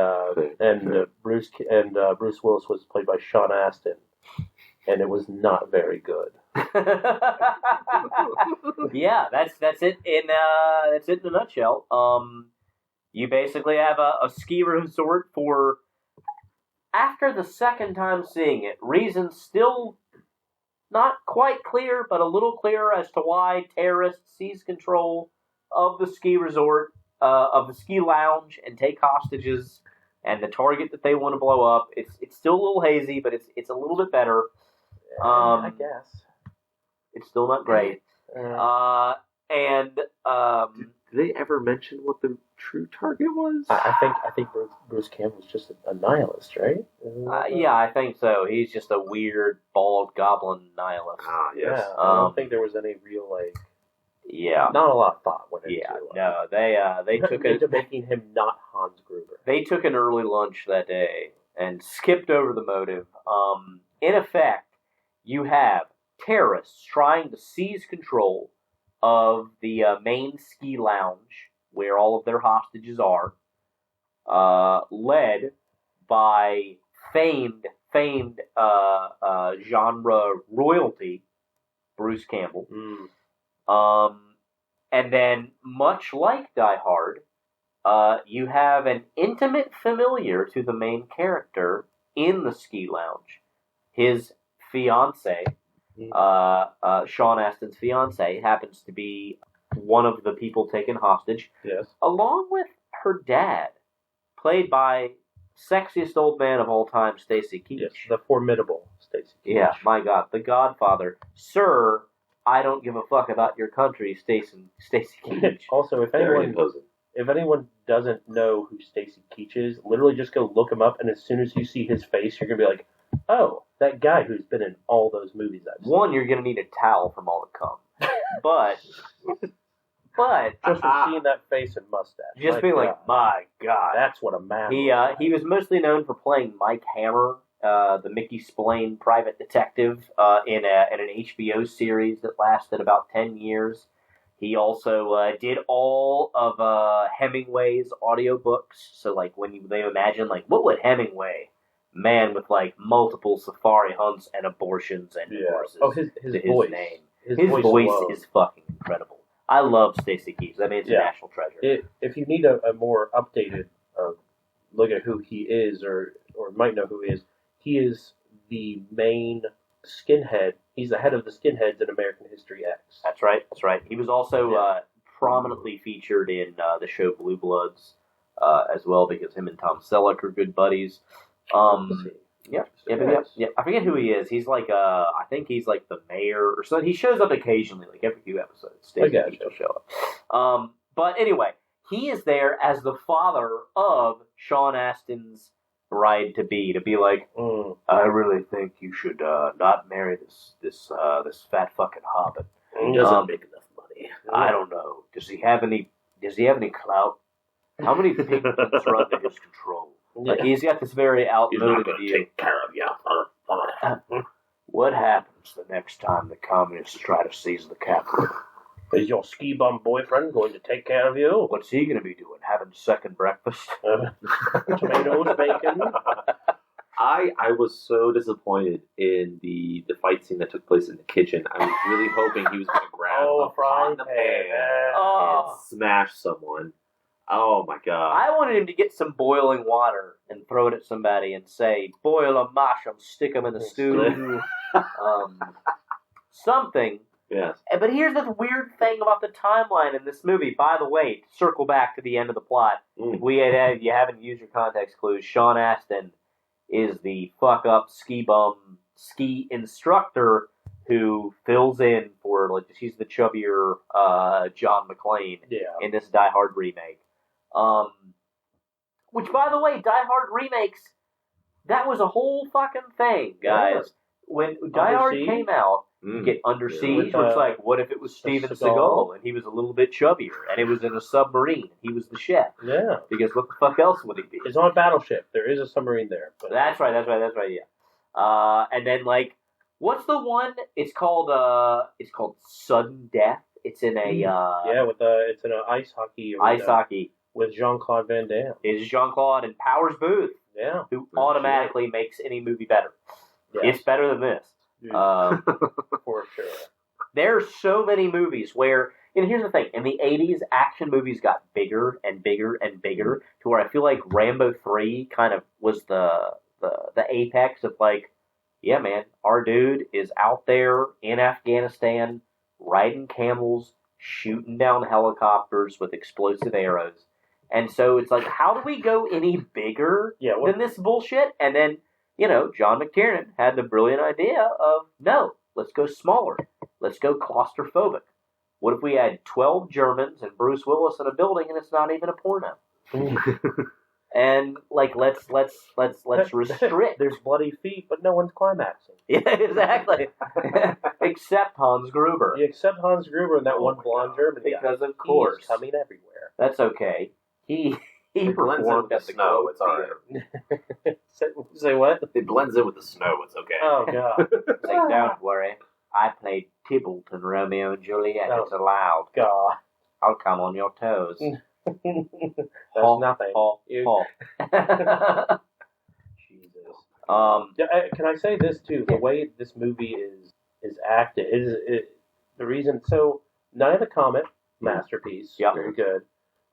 Bruce Willis was played by Sean Astin, and it was not very good. Yeah, that's it in a nutshell. You basically have a ski resort for, after the second time seeing it, reasons still not quite clear, but a little clearer as to why terrorists seize control of the ski resort, of the ski lounge, and take hostages, and the target that they want to blow up. It's still a little hazy, but it's a little bit better. I guess. It's still not great. Did they ever mention what the true target was? I think Bruce Campbell was just a nihilist, right? Yeah, I think so. He's just a weird, bald goblin nihilist. Ah, yes. Yeah, I don't think there was any real, like, Yeah. not a lot of thought went into Yeah, it. no, they took into making him not Hans Gruber. They took an early lunch that day and skipped over the motive. In effect, you have terrorists trying to seize control of the main ski lounge where all of their hostages are, led by famed genre royalty, Bruce Campbell. And then, much like Die Hard, you have an intimate familiar to the main character in the ski lounge. His fiance, Sean Astin's fiance, happens to be one of the people taken hostage, Yes. along with her dad, played by sexiest old man of all time, Stacy Keach. Yes, the formidable Stacy Keach. Yeah, my God, the Godfather. Sir, I don't give a fuck about your country, Stacy Keach. Also, if anyone doesn't know who Stacy Keach is, literally just go look him up, and as soon as you see his face, you're gonna be like, "Oh, that guy who's been in all those movies I've seen." One, you're gonna need a towel from all the cum, but just from seeing that face and mustache, just my being God, like, my God, that's what a man. he was mostly known for playing Mike Hammer, the Mickey Spillane private detective, in an HBO series that lasted about 10 years. He also did all of Hemingway's audiobooks. So, like, they imagine, like, what would Hemingway, man with, like, multiple safari hunts and abortions and divorces, his voice. name. His His voice alone. is fucking incredible. I love Stacy Keach. I mean, it's a national treasure. If you need a more updated look at who he is, or might know who he is the main skinhead. He's the head of the skinheads in American History X. That's right. He was also prominently featured in the show Blue Bloods as well, because him and Tom Selleck are good buddies. Yeah. I forget who he is. He's like I think he's like the mayor or something. He shows up occasionally, like every few episodes. Stacy Keach will show up. But anyway, he is there as the father of Sean Astin's bride-to-be, to be like, I really think you should not marry this fat fucking hobbit. He doesn't make enough money. I don't know. Does he have any clout? How many people are under his control? Like, he's got this very outmoded view. Take care of you. What happens the next time the communists try to seize the capital? Is your ski bum boyfriend going to take care of you? What's he going to be doing? Having second breakfast? Tomatoes, bacon. I was so disappointed in the fight scene that took place in the kitchen. I was really hoping he was going to grab a pot in the pan and smash someone. Oh my God! I wanted him to get some boiling water and throw it at somebody and say, "Boil 'em, mash 'em, stick 'em in the stew." Something. Yes. But here's the weird thing about the timeline in this movie. By the way, to circle back to the end of the plot, if you haven't used your context clues, Sean Astin is the fuck-up ski instructor who fills in for, like, he's the chubbier John McClane in this Die Hard remake. Which, by the way, Die Hard remakes, that was a whole fucking thing, guys. Yeah. When Die Hard came out, get Under Siege, where it's like, what if it was Steven Seagal, and he was a little bit chubbier, and it was in a submarine, and he was the chef? Yeah. Because what the fuck else would he be? It's on Battleship. There is a submarine there. But... That's right, yeah. And then, like, what's the one? It's called Sudden Death. It's in a... it's in an ice hockey arena. Ice hockey. With Jean-Claude Van Damme. Is Jean-Claude and Powers Booth. Yeah. Who automatically makes any movie better. Yes. It's better than this. For sure. There are so many movies where, and here's the thing, in the 80s, action movies got bigger and bigger and bigger to where I feel like Rambo 3 kind of was the apex of like, yeah, man, our dude is out there in Afghanistan riding camels, shooting down helicopters with explosive arrows. And so it's like, how do we go any bigger than this bullshit? And then, John McTiernan had the brilliant idea of, no, let's go smaller. Let's go claustrophobic. What if we had 12 Germans and Bruce Willis in a building and it's not even a porno? And like, let's restrict. There's bloody feet, but no one's climaxing. Yeah, exactly. Except Hans Gruber. Except Hans Gruber and that one blonde German guy. Because of course, he's coming everywhere. That's okay. He performed at the snow. It's all right. Say what? It blends in with the snow. It's okay. Oh god. Like, don't worry. I played Tybalt in Romeo and Juliet. It's allowed. God. I'll come on your toes. There's nothing. Jesus. Can I say this too? The way this movie is acted is the reason. So, Night of the Comet, masterpiece. Yep. Very good.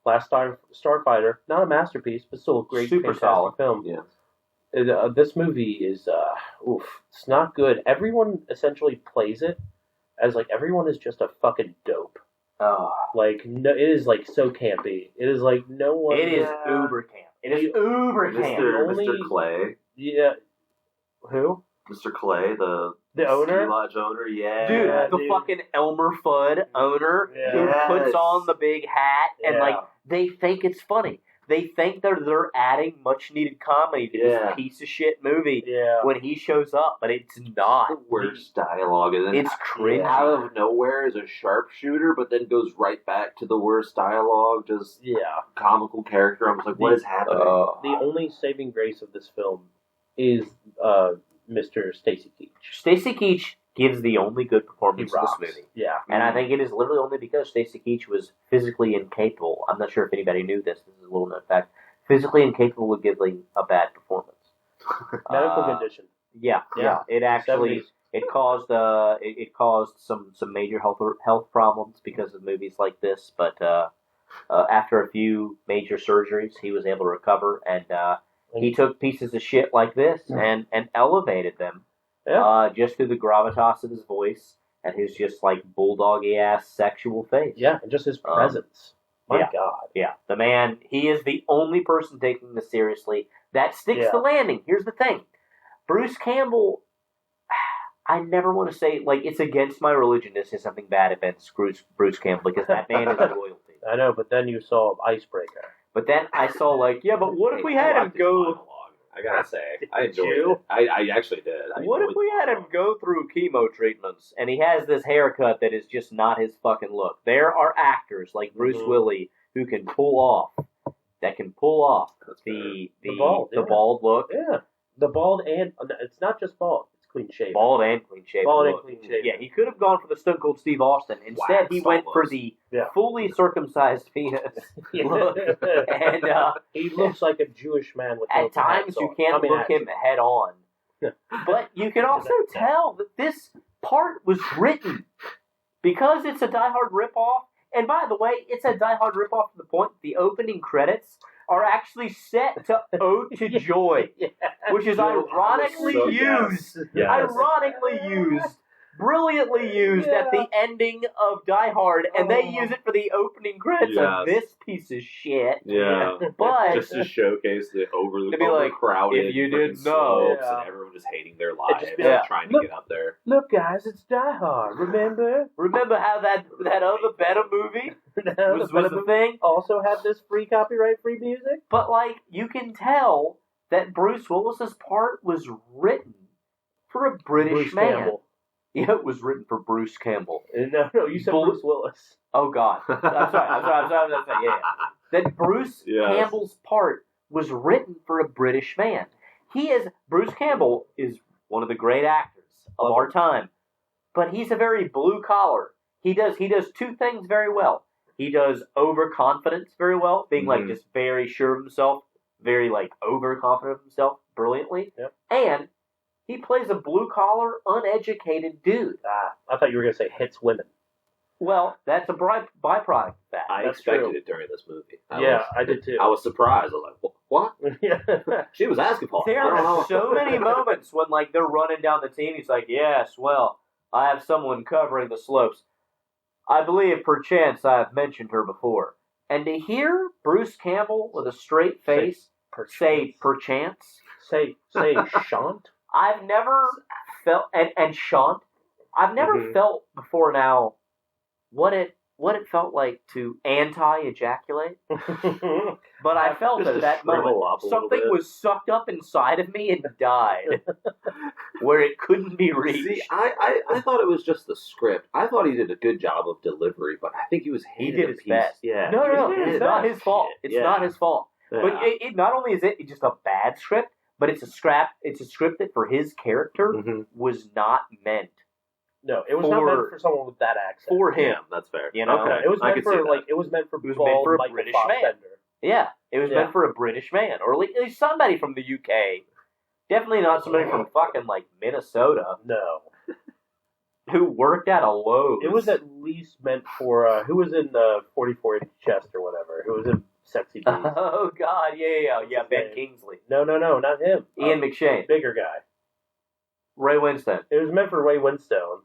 Last Starfighter, not a masterpiece, but still a great, super solid film. Yeah. This movie is, it's not good. Everyone essentially plays it as like everyone is just a fucking dope. Like, no, it is like so campy. It is like no one. It is uber camp. It is uber camp. Mr. Clay. Yeah. Who? Mr. Clay, the owner? Ski Lodge owner, Dude, the fucking Elmer Fudd owner who puts on the big hat and, like, they think it's funny. They think they're adding much-needed comedy to this piece of shit movie when he shows up, but it's not. It's the worst dialogue. And then it's cringy. Out of nowhere is a sharpshooter, but then goes right back to the worst dialogue, just comical character. I'm just like, what is happening? The only saving grace of this film is Mr. Stacy Keach. Stacy Keach gives the only good performance in this movie. Yeah. And I think it is literally only because Stacy Keach was physically incapable. I'm not sure if anybody knew this. This is a little known fact. Physically incapable of giving a bad performance. Medical condition. Yeah. It actually it caused some major health problems because of movies like this. But after a few major surgeries, he was able to recover, and he took pieces of shit like this and elevated them. Just through the gravitas of his voice and his just like bulldoggy ass sexual face. Yeah, and just his presence. My God. Yeah, the man, he is the only person taking this seriously that sticks the landing. Here's the thing. Bruce Campbell, I never want to say, like, it's against my religion to say something bad about Bruce Campbell because that man is royalty. I know, but then you saw Icebreaker. But then I saw, like, but what if we had him go... I gotta say, I enjoyed it. I actually did. What if we had him go through chemo treatments and he has this haircut that is just not his fucking look? There are actors like Bruce Willis who can pull off the bald look. Yeah, the bald and it's not just bald; it's clean shaven. Bald and clean shaven. Yeah, he could have gone for the Stone Cold Steve Austin. Instead, he went for the fully circumcised penis look, and he looks like a Jewish man with. At times, you can't look him head on, but you can also tell that this part was written because it's a Die Hard ripoff. And by the way, it's a Die Hard ripoff to the point that the opening credits are actually set to Ode to Joy, which is ironically used brilliantly used at the ending of Die Hard, and they use it for the opening credits of this piece of shit. Yeah. But just to showcase the to be like, overcrowded if you didn't slopes know. and everyone just hating their lives just be and like, trying to get up there. Look, guys, it's Die Hard. Remember how that other Venom movie was the thing? also had this copyright-free music? But, like, you can tell that Bruce Willis's part was written for a British man. Campbell. Yeah, it was written for Bruce Campbell. No, you said Bruce Willis. Oh, God. I'm sorry. Yeah. That Bruce Campbell's part was written for a British man. Bruce Campbell is one of the great actors of our time, but he's a very blue collar. He does two things very well. He does overconfidence very well, being like just very sure of himself, very like overconfident of himself, brilliantly. Yep. And he plays a blue collar, uneducated dude. I thought you were going to say hits women. Well, that's a byproduct of that. I That's expected true. it during this movie. I did too. I was surprised. I was like, what? She was asking for it. There are so many moments when, like, they're running down the team. He's like, yes, well, I have someone covering the slopes. I believe, perchance, I have mentioned her before. And to hear Bruce Campbell with a straight face say perchance. Say shan't. I've never felt, and shan't, I've never felt before now what it felt like to anti-ejaculate. But I felt at that moment something was sucked up inside of me and died where it couldn't be reached. See, I thought it was just the script. I thought he did a good job of delivery, but I think he was He did his best. Yeah. No, it's not his fault. It's not his fault. Yeah. But it not only is it just a bad script, but it's a script that for his character was not meant. No, it was not meant for someone with that accent. For him, Yeah, that's fair. You know? Okay. It was meant for a British man. Yeah, it was meant for a British man, or at least somebody from the UK. Definitely not somebody from fucking like Minnesota. No. Who worked at a Lowe's. It was at least meant for who was in the 44-inch chest or whatever. Who was in Sexy Beast. Oh God, yeah. Ben Kingsley. No, not him. Ian McShane. Bigger guy. Ray Winstone. It was meant for Ray Winstone.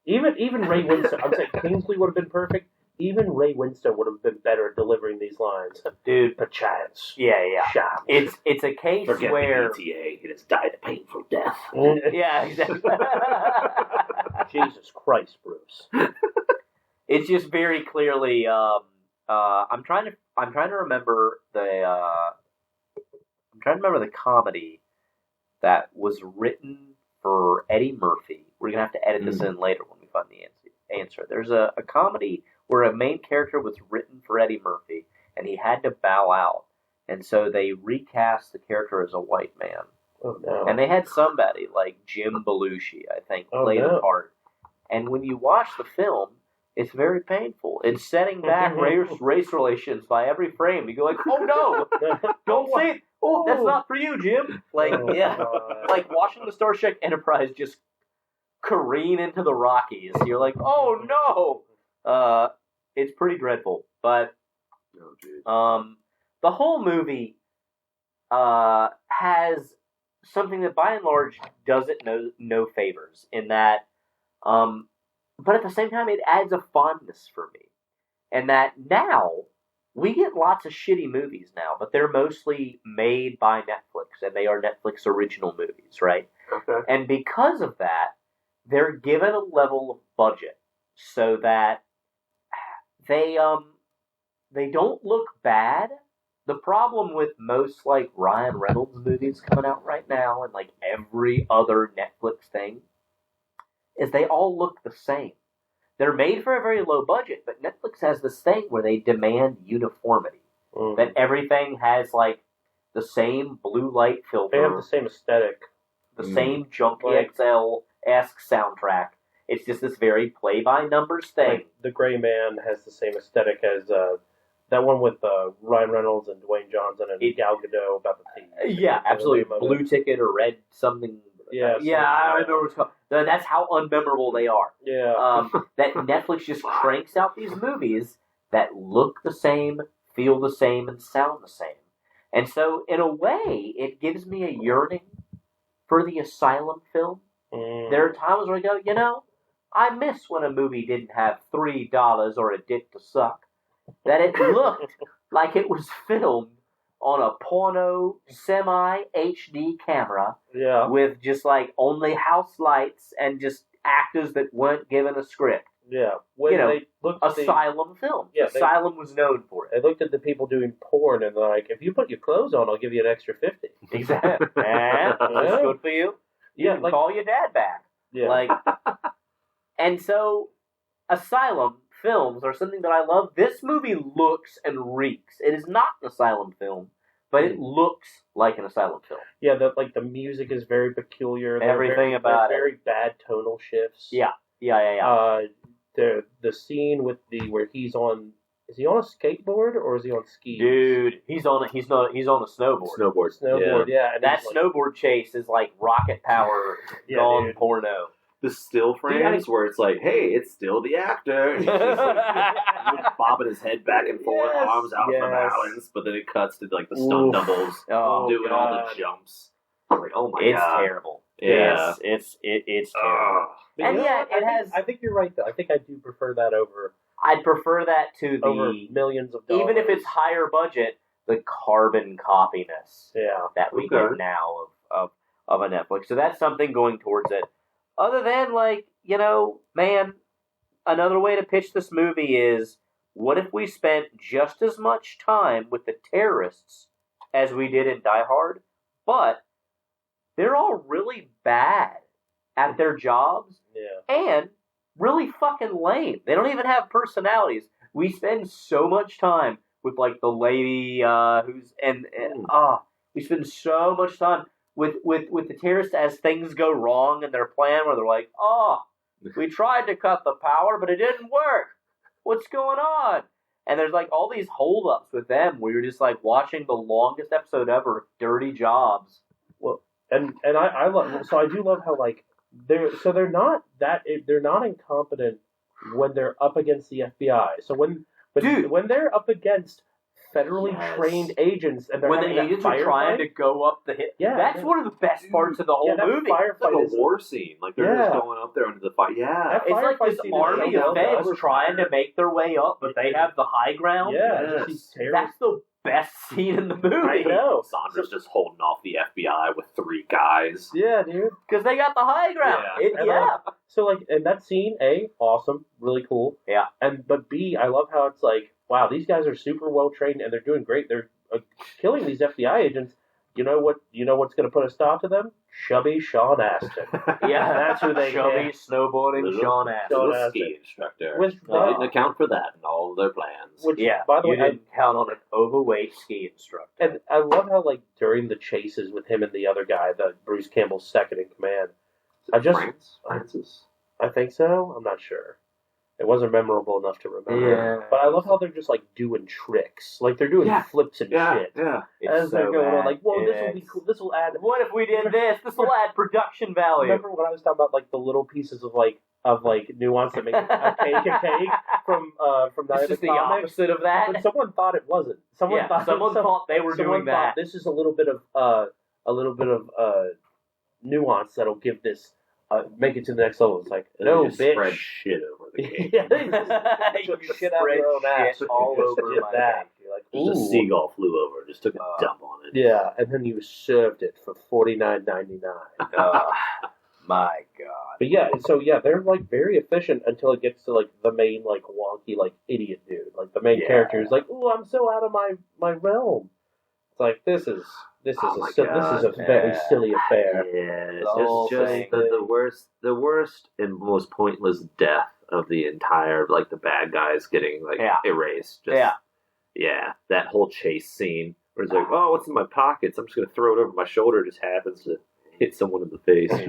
Even Ray Winstone. I'm saying Kingsley would have been perfect. Even Ray Winstone would have been better at delivering these lines. Dude. Perchance. Yeah. Shot. It's a case Forget where the ETA. It has died a painful death. yeah, exactly. Jesus Christ, Bruce. It's just very clearly. I'm trying to remember the comedy that was written for Eddie Murphy. We're gonna have to edit this in later when we find the answer. There's a comedy where a main character was written for Eddie Murphy, and he had to bow out, and so they recast the character as a white man. Oh no! And they had somebody like Jim Belushi, I think, play the part. And when you watch the film, it's very painful. It's setting back race relations by every frame. You go like, oh no, don't say it. Oh, that's not for you, Jim. Like, like watching the Starship Enterprise just careen into the Rockies. You're like, oh no. It's pretty dreadful. But the whole movie has something that by and large does it no favors in that. But at the same time, it adds a fondness for me. And that now, we get lots of shitty movies now, but they're mostly made by Netflix, and they are Netflix original movies, right? Okay. And because of that, they're given a level of budget so that they don't look bad. The problem with most, like, Ryan Reynolds movies coming out right now, and, like, every other Netflix thing, is they all look the same. They're made for a very low budget, but Netflix has this thing where they demand uniformity. That everything has, like, the same blue light filter. They have the same aesthetic. The same Junkie XL-esque soundtrack. It's just this very play-by-numbers thing. Like The Gray Man has the same aesthetic as that one with Ryan Reynolds and Dwayne Johnson and Gal Gadot about the team. Yeah, absolutely. Blue Ticket or Red something. Yeah, I remember what it's called. That's how unmemorable they are. Yeah. That Netflix just cranks out these movies that look the same, feel the same, and sound the same. And so, in a way, it gives me a yearning for the Asylum film There are times where I go, I miss when a movie didn't have $3 or a dick to suck. That it looked like it was filmed on a porno semi-HD camera with just like only house lights and just actors that weren't given a script. Yeah. They looked Asylum films. Yeah, Asylum was known for it. They looked at the people doing porn and they're like, if you put your clothes on, I'll give you an extra 50. Exactly. That's good for you. You can call your dad back. Yeah. And so Asylum films are something that I love. This movie looks and reeks. It is not an Asylum film, but it looks like an Asylum film. Yeah, the music is very peculiar. Everything about it. Very bad tonal shifts. Yeah. The scene with where he's on. Is he on a skateboard or is he on skis? Dude, he's on a snowboard. Snowboard. Yeah. And that snowboard chase is like rocket power gone porno. The still frames where it's like, hey, it's still the actor. And he's just like, bobbing his head back and forth, arms out for balance, but then it cuts to like the stunt doubles doing all the jumps. I'm like, oh my god, it's terrible. Yeah, it's terrible. And I think you're right though. I think I do prefer that over. I'd prefer that to over millions of dollars. Even if it's higher budget, the carbon copiness that we get now of a Netflix. So that's something going towards it. Other than, man, another way to pitch this movie is, what if we spent just as much time with the terrorists as we did in Die Hard, but they're all really bad at their jobs and really fucking lame. They don't even have personalities. We spend so much time with, the lady we spend so much time with the terrorists as things go wrong in their plan, where they're like, we tried to cut the power, but it didn't work. What's going on? And there's all these holdups with them where you're just watching the longest episode ever, Dirty Jobs. Well, and I love, so I do love how they're not incompetent when they're up against the FBI. So when they're up against federally trained agents, and when the agents are trying to go up the hill. Yeah, that's one of the best parts of the whole movie. It's like a war scene. They're just going up there into the fight. Yeah. It's like this army of feds trying to make their way up, but they have the high ground. Yeah. That's the best scene in the movie. I know. Sandra's just holding off the FBI with 3 guys. Yeah, dude. Because they got the high ground. Yeah. So, and that scene, A, awesome, really cool. Yeah. But B, I love how it's wow, these guys are super well trained and they're doing great. They're killing these FBI agents. You know what's going to put a stop to them? Chubby Sean Astin. Yeah, that's who they chubby snowboarding Sean Astin. Little ski instructor. They didn't account for that in all of their plans. By the way, didn't count on an overweight ski instructor. And I love how during the chases with him and the other guy, the Bruce Campbell's second in command. Francis? I think so. I'm not sure. It wasn't memorable enough to remember. Yeah. But I love how they're just doing tricks. They're doing flips and shit. Yeah. As they're going on, whoa, this will be cool. This will add. What if we did this? This will add production value. Remember when I was talking about the little pieces of nuance that make a cake from this is the opposite of that. But someone thought it wasn't. Someone thought they were doing that. This is a little bit of nuance that'll give this. Make it to the next level. It's no, bitch. Spread shit over the cake. Took shit out of their own ass all over my that. You're just a seagull flew over and just took a dump on it. Yeah, and then you served it for $49.99. My God. But they're very efficient until it gets to the main wonky idiot dude. The main character is ooh, I'm so out of my realm. It's this is a very silly affair. Yeah, it's just the worst and most pointless death of the entire the bad guys getting erased. That whole chase scene where it's oh, what's in my pockets? I'm just gonna throw it over my shoulder. It just happens to hit someone in the face. I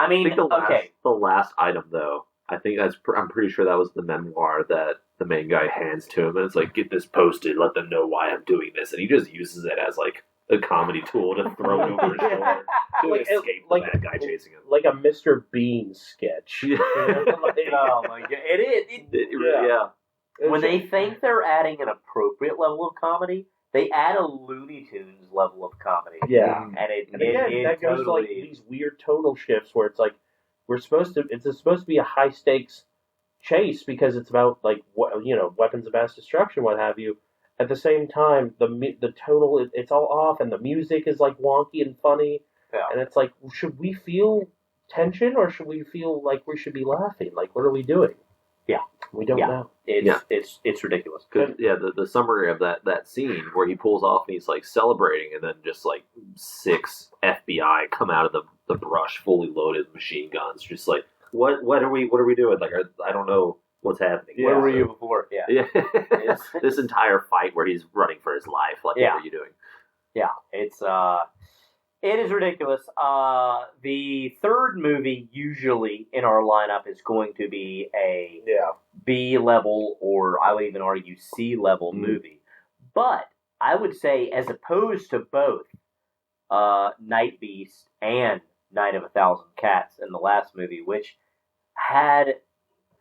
think the last item though. I'm pretty sure that was the memoir that the main guy hands to him, and it's get this posted, let them know why I'm doing this, and he just uses it as a comedy tool to throw it over his shoulder to escape the bad guy chasing him, like a Mr. Bean sketch. Oh my God, it is. Yeah. When they think they're adding an appropriate level of comedy, they add a Looney Tunes level of comedy. Yeah. And And again, that goes to like these weird tonal shifts where it's like it's supposed to be a high stakes chase because it's about like weapons of mass destruction, what have you. At the same time, the tonal it's all off, and the music is like wonky and funny, and it's like, should we feel tension or should we feel like we should be laughing? Like, what are we doing? Yeah, we don't know. It's ridiculous. The summary of that scene where he pulls off and he's like celebrating, and then just like 6 FBI come out of the brush, fully loaded machine guns, just like what are we doing? Like I don't know what's happening. Yeah. Where were you before? Yeah. This entire fight where he's running for his life. Like, what are you doing? Yeah, it is ridiculous. The third movie usually in our lineup is going to be a B level, or I would even argue C level movie. But I would say, as opposed to both Night Beast and Night of a Thousand Cats in the last movie, which had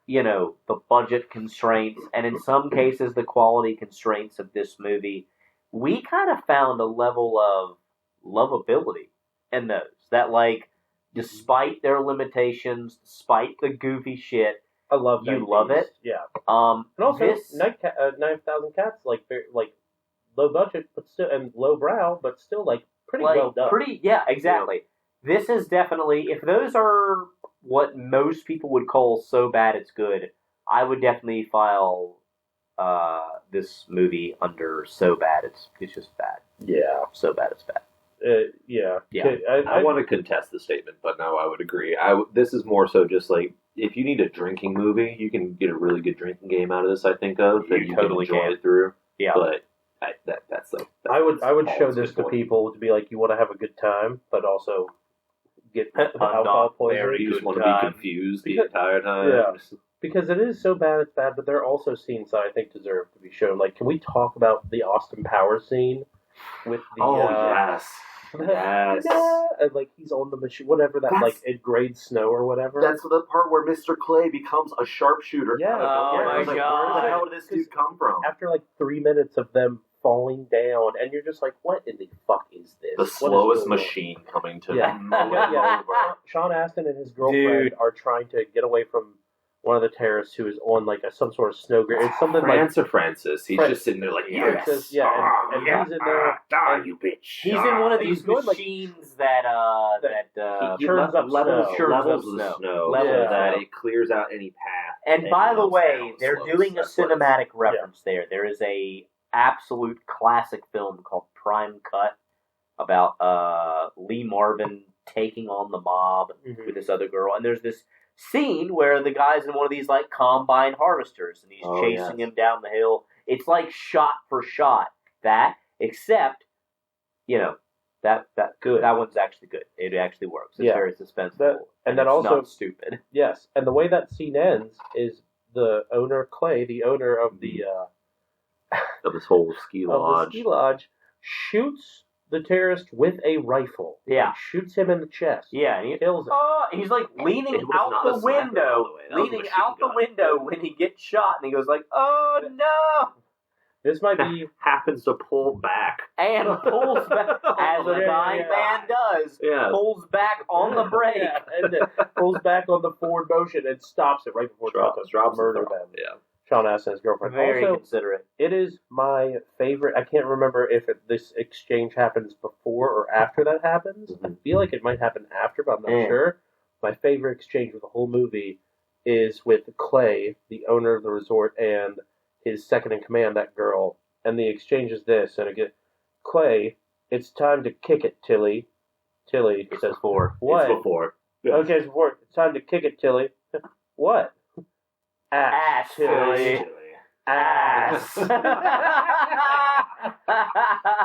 the budget constraints and in some cases the quality constraints of this movie, we kind of found a level of lovability in those that, like, despite their limitations, despite the goofy shit, I love you love it. Yeah. And also Night of Thousand Cats, like low budget but still, and low brow, but still like pretty well done. Exactly. This is definitely, if those are what most people would call so bad it's good, I would definitely file this movie under so bad it's just bad. Yeah. So bad it's bad. Yeah. I want to contest the statement, but no, I would agree. This is more so just like, if you need a drinking movie, you can get a really good drinking game out of this, I think of, that you totally can enjoy it through. Yeah. But that's I would show this to people to be like, you want to have a good time, but also get alcohol poisoning. You just want to be confused the entire time. Yeah. Because it is so bad it's bad, but there are also scenes that I think deserve to be shown. Like, can we talk about the Austin Powers scene with the... yes. Yes. And like he's on the machine, whatever that, like it grades snow or whatever. That's the part where Mr. Clay becomes a sharpshooter. Yeah. Oh my God. Where the hell did this dude come from? After like 3 minutes of them falling down, and you're just like, what in the fuck is this? The slowest machine coming to Sean Astin and his girlfriend are trying to get away from one of the terrorists who is on like some sort of snow grid. It's something Francis. He's just sitting there like, yes. Francis, and he's in there. Die, you bitch. He's in one of these machines that turns up levels snow. the snow so that it clears out any path. And by the way, they're doing a cinematic reference there. There is a absolute classic film called Prime Cut about Lee Marvin taking on the mob with this other girl, and there's this scene where the guy's in one of these like combine harvesters and he's chasing him down the hill. It's like shot for shot except that one's actually good. It actually works. It's very suspenseful and that also not stupid. Yes, and the way that scene ends is the owner Clay, the owner of the of this whole ski lodge, shoots the terrorist with a rifle. Yeah. Shoots him in the chest. Yeah. And he kills him. He's like leaning out the window. When he gets shot, and he goes like, oh no! This might be... happens to pull back. And pulls back, as a dying man does. Yeah. Pulls back on the brake. And pulls back on the forward motion and stops it right before it drops murder them. Yeah. Sean Astin's girlfriend. Very also, considerate. It is my favorite. I can't remember if this exchange happens before or after that happens. I feel like it might happen after, but I'm not sure. My favorite exchange of the whole movie is with Clay, the owner of the resort, and his second in command, that girl. And the exchange is this, and again, Clay, it's time to kick it, Tilly. Tilly says, before. What? It's before. Okay, it's before. It's time to kick it, Tilly. What? Ass, Tilly. Ass.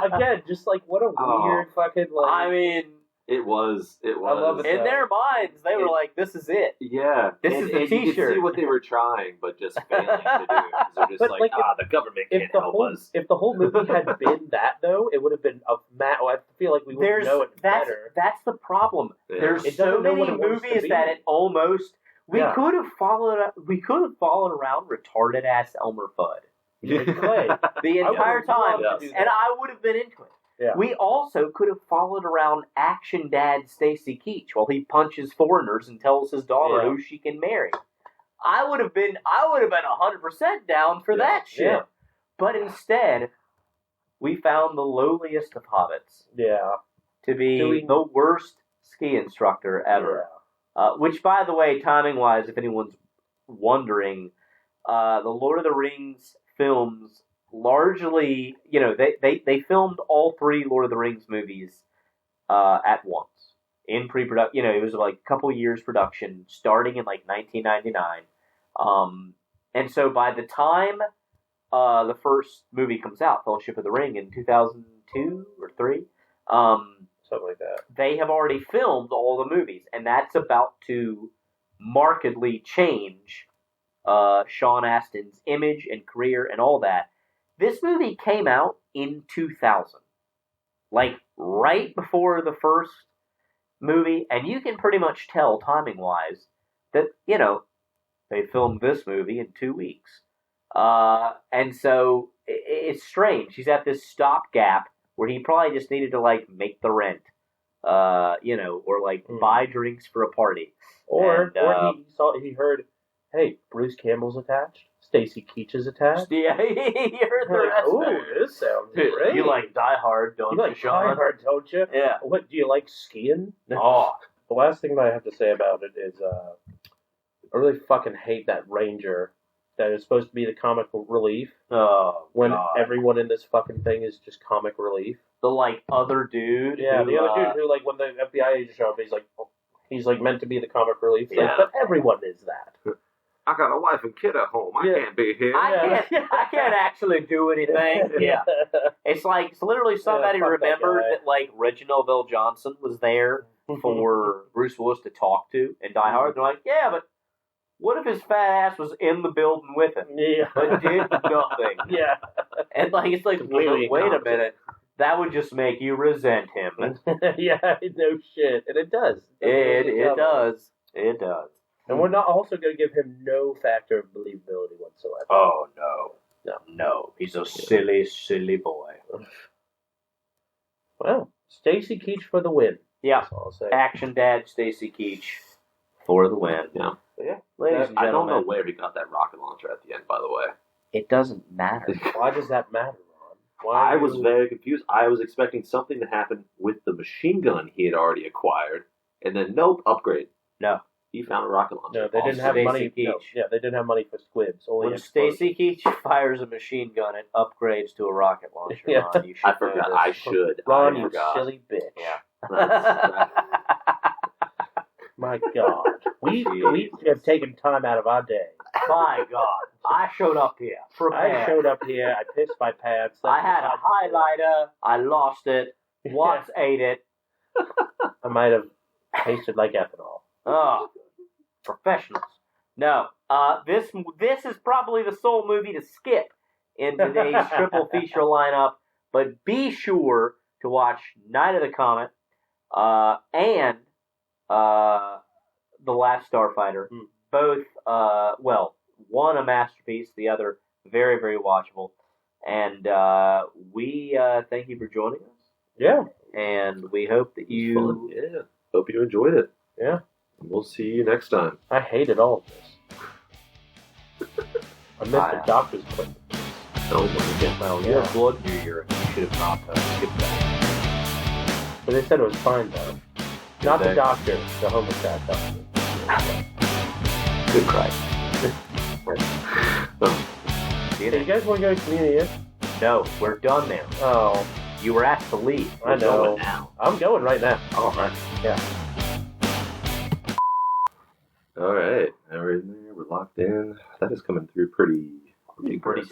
Again, just like what a weird fucking like. I mean, it was. I love it. In their minds, they were like, "This is it." Yeah, this is the T-shirt. You could see what they were trying, but just failing to do. They're just like, the government can't help us. If the whole movie had been that, though, it would have been a I feel like we would know it better. That's the problem. Yeah. There's so many movies that it almost. We could have followed around retarded ass Elmer Fudd. Clay. the entire would time, love to do that. and I would have been into it. Yeah. We also could have followed around action dad Stacy Keach while he punches foreigners and tells his daughter who she can marry. I would have been 100% down for that shit. Yeah. But instead, we found the lowliest of hobbits. Yeah. To be the worst ski instructor ever. Yeah. Which, by the way, timing-wise, if anyone's wondering, the Lord of the Rings films largely, they filmed all 3 Lord of the Rings movies at once in pre-production. It was like a couple years production, starting in like 1999. And so by the time the first movie comes out, Fellowship of the Ring, in 2002 or 3, something like that, they have already filmed all the movies, and that's about to markedly change Sean Astin's image and career and all that. This movie came out in 2000, like right before the first movie, and you can pretty much tell timing-wise that, they filmed this movie in 2 weeks. And so it's strange. He's at this stopgap where he probably just needed to, like, make the rent, or, like, buy drinks for a party. Or he heard, hey, Bruce Campbell's attached, Stacy Keach is attached. Yeah, he heard the rest. Ooh, this sounds great. You like Die Hard, don't you, Sean? Die Hard, don't you? Yeah. What, do you like skiing? Oh. The last thing that I have to say about it is, I really fucking hate that ranger that is supposed to be the comic relief. Oh, when God. everyone in this fucking thing is just comic relief. The, like, other dude. Yeah, who, the other dude who, like, when the FBI agents show up, he's like meant to be the comic relief. Like, but everyone is that. I got a wife and kid at home. I can't be here. I can't actually do anything. Yeah. It's literally somebody remembered that, like, Reginald Vell Johnson was there for Bruce Willis to talk to in Die Hard. They're like, yeah, but what if his fat ass was in the building with him? Yeah. But did nothing. Yeah. And, like, it's like, wait a minute. That would just make you resent him. Yeah, no shit. And it does. It does. It does. And we're not also going to give him no factor of believability whatsoever. Oh, no. He's a silly, silly boy. Well, Stacy Keach for the win. Yeah. That's all I'll say. Action dad Stacy Keach for the win. Yeah. Yeah. Ladies and I don't gentlemen. know where he got that rocket launcher at the end, by the way. It doesn't matter. Why does that matter, Ron? I was very confused. I was expecting something to happen with the machine gun he had already acquired, and then nope, upgrade. No. He found a rocket launcher. No, they didn't have Stacy money. Keach. No, yeah, they didn't have money for squibs. Only When explosives. Stacy Keach fires a machine gun, it upgrades to a rocket launcher. Yeah. Ron. You should I forgot. know I this. should. Ron, I you forgot. silly bitch. Yeah. My God. We have taken time out of our day. My God. I showed up here. Prepared. I showed up here. I pissed my pants. I had a highlighter. I lost it. Watts ate it. I might have tasted like ethanol. Oh, professionals. No, this is probably the sole movie to skip in today's triple feature lineup. But be sure to watch Night of the Comet and The Last Starfighter. Both, one a masterpiece, the other very, very watchable. And we thank you for joining us. Yeah. And we hope that you... Fun. Yeah. Hope you enjoyed it. Yeah. We'll see you next time. I hated all of this. I missed the doctor's appointment. Oh my God. Well, Your yeah. blood in your urine. You should have not skipped that. But they said it was fine, though. Not the doctor, the homicide doctor. Good Christ. Hey, you guys want to go to Community Inn? No, we're done now. Oh, You were asked to leave. I know. Going now. I'm going right now. All right. Yeah. All right. We're in there. We're locked in. That is coming through pretty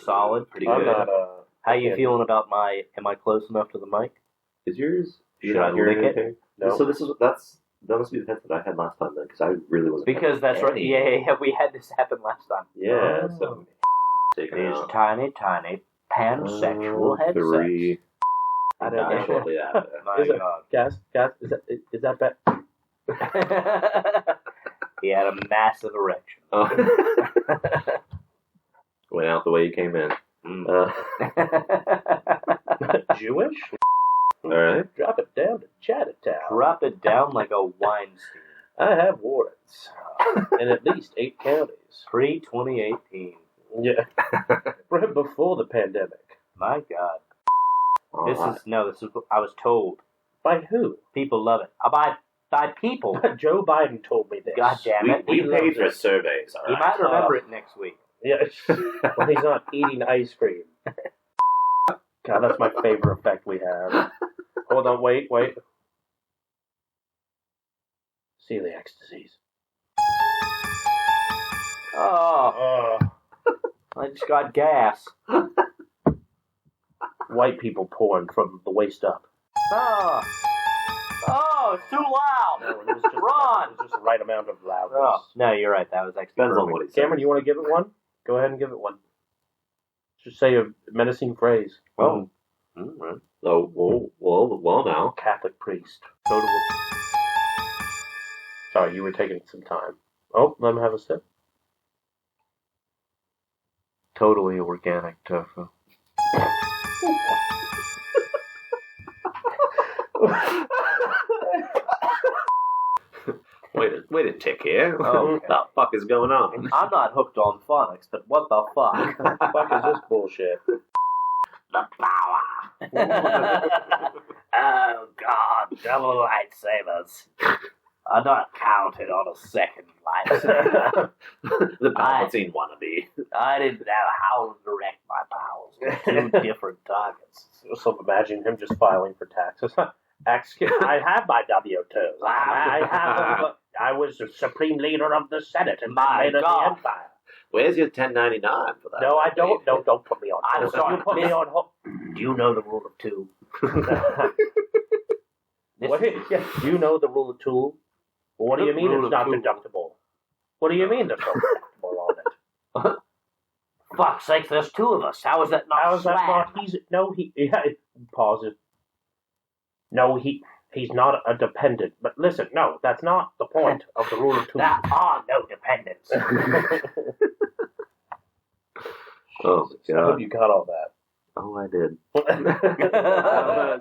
solid, pretty I'm good. not, How you feeling about am I close enough to the mic? Is yours? Should You're I not hearing lick it? anything? No. So that must be the headset I had last time then, because I really wasn't. Because that's right. Yeah, we had this happen last time. Yeah. Oh. So take These out tiny pansexual headsets. 3. I don't know. Shortly after. My Is it- God. Guys, is that bad? He had a massive erection. Oh. Went out the way you came in. Jewish? All right. Drop it down to Chinatown. Drop it down like a Weinstein. I have warrants in at least 8 counties. Pre-2018. Yeah. Right before the pandemic. My God. All This right. is I was told. By who? People love it. By people. Joe Biden told me this. God damn it. We He paid loves for it. surveys. All You right. might remember it next week. Yeah. When he's not eating ice cream. God, that's my favorite effect we have. Hold on, wait. Celiac disease. Oh, I just got gas. White people porn from the waist up. Oh, it's too loud. No, it was just, Ron. It was just the right amount of loudness. Oh, no, you're right. That was actually Depends on perfect. what he says. Cameron, you want to give it one? Go ahead and give it one. Just say a menacing phrase. Oh. Oh, well now. Catholic priest. Total. Sorry, you were taking some time. Oh, let me have a sip. Totally organic tofu. Wait a tick here. Oh, What the fuck is going on? I'm not hooked on phonics, but what the fuck? Fuck is this bullshit? The power. Oh, God. Double lightsabers. I'm not counted on a second lightsaber. The Palpatine wannabe. I didn't know how to direct my powers with 2 different targets. So imagine him just filing for taxes. Excuse, I have my W-2s. I was the supreme leader of the Senate and My leader of God. the Empire. Where's your 1099 for that? No, I don't. No, don't put me on I'm hold. sorry, You put me miss- on hold. Do you know the rule of 2? What? Yeah, you know the rule of 2. What do you mean Rule it's not of 2. deductible? What do you mean there's no deductible on it? Fuck's sake, there's 2 of us. How is that not How is that swag? not? Pause it. No, he's not a dependent. But listen, no, that's not the point of the rule of 2. There are no dependents. Oh, I God. hope you got all that. Oh, I did. I don't know.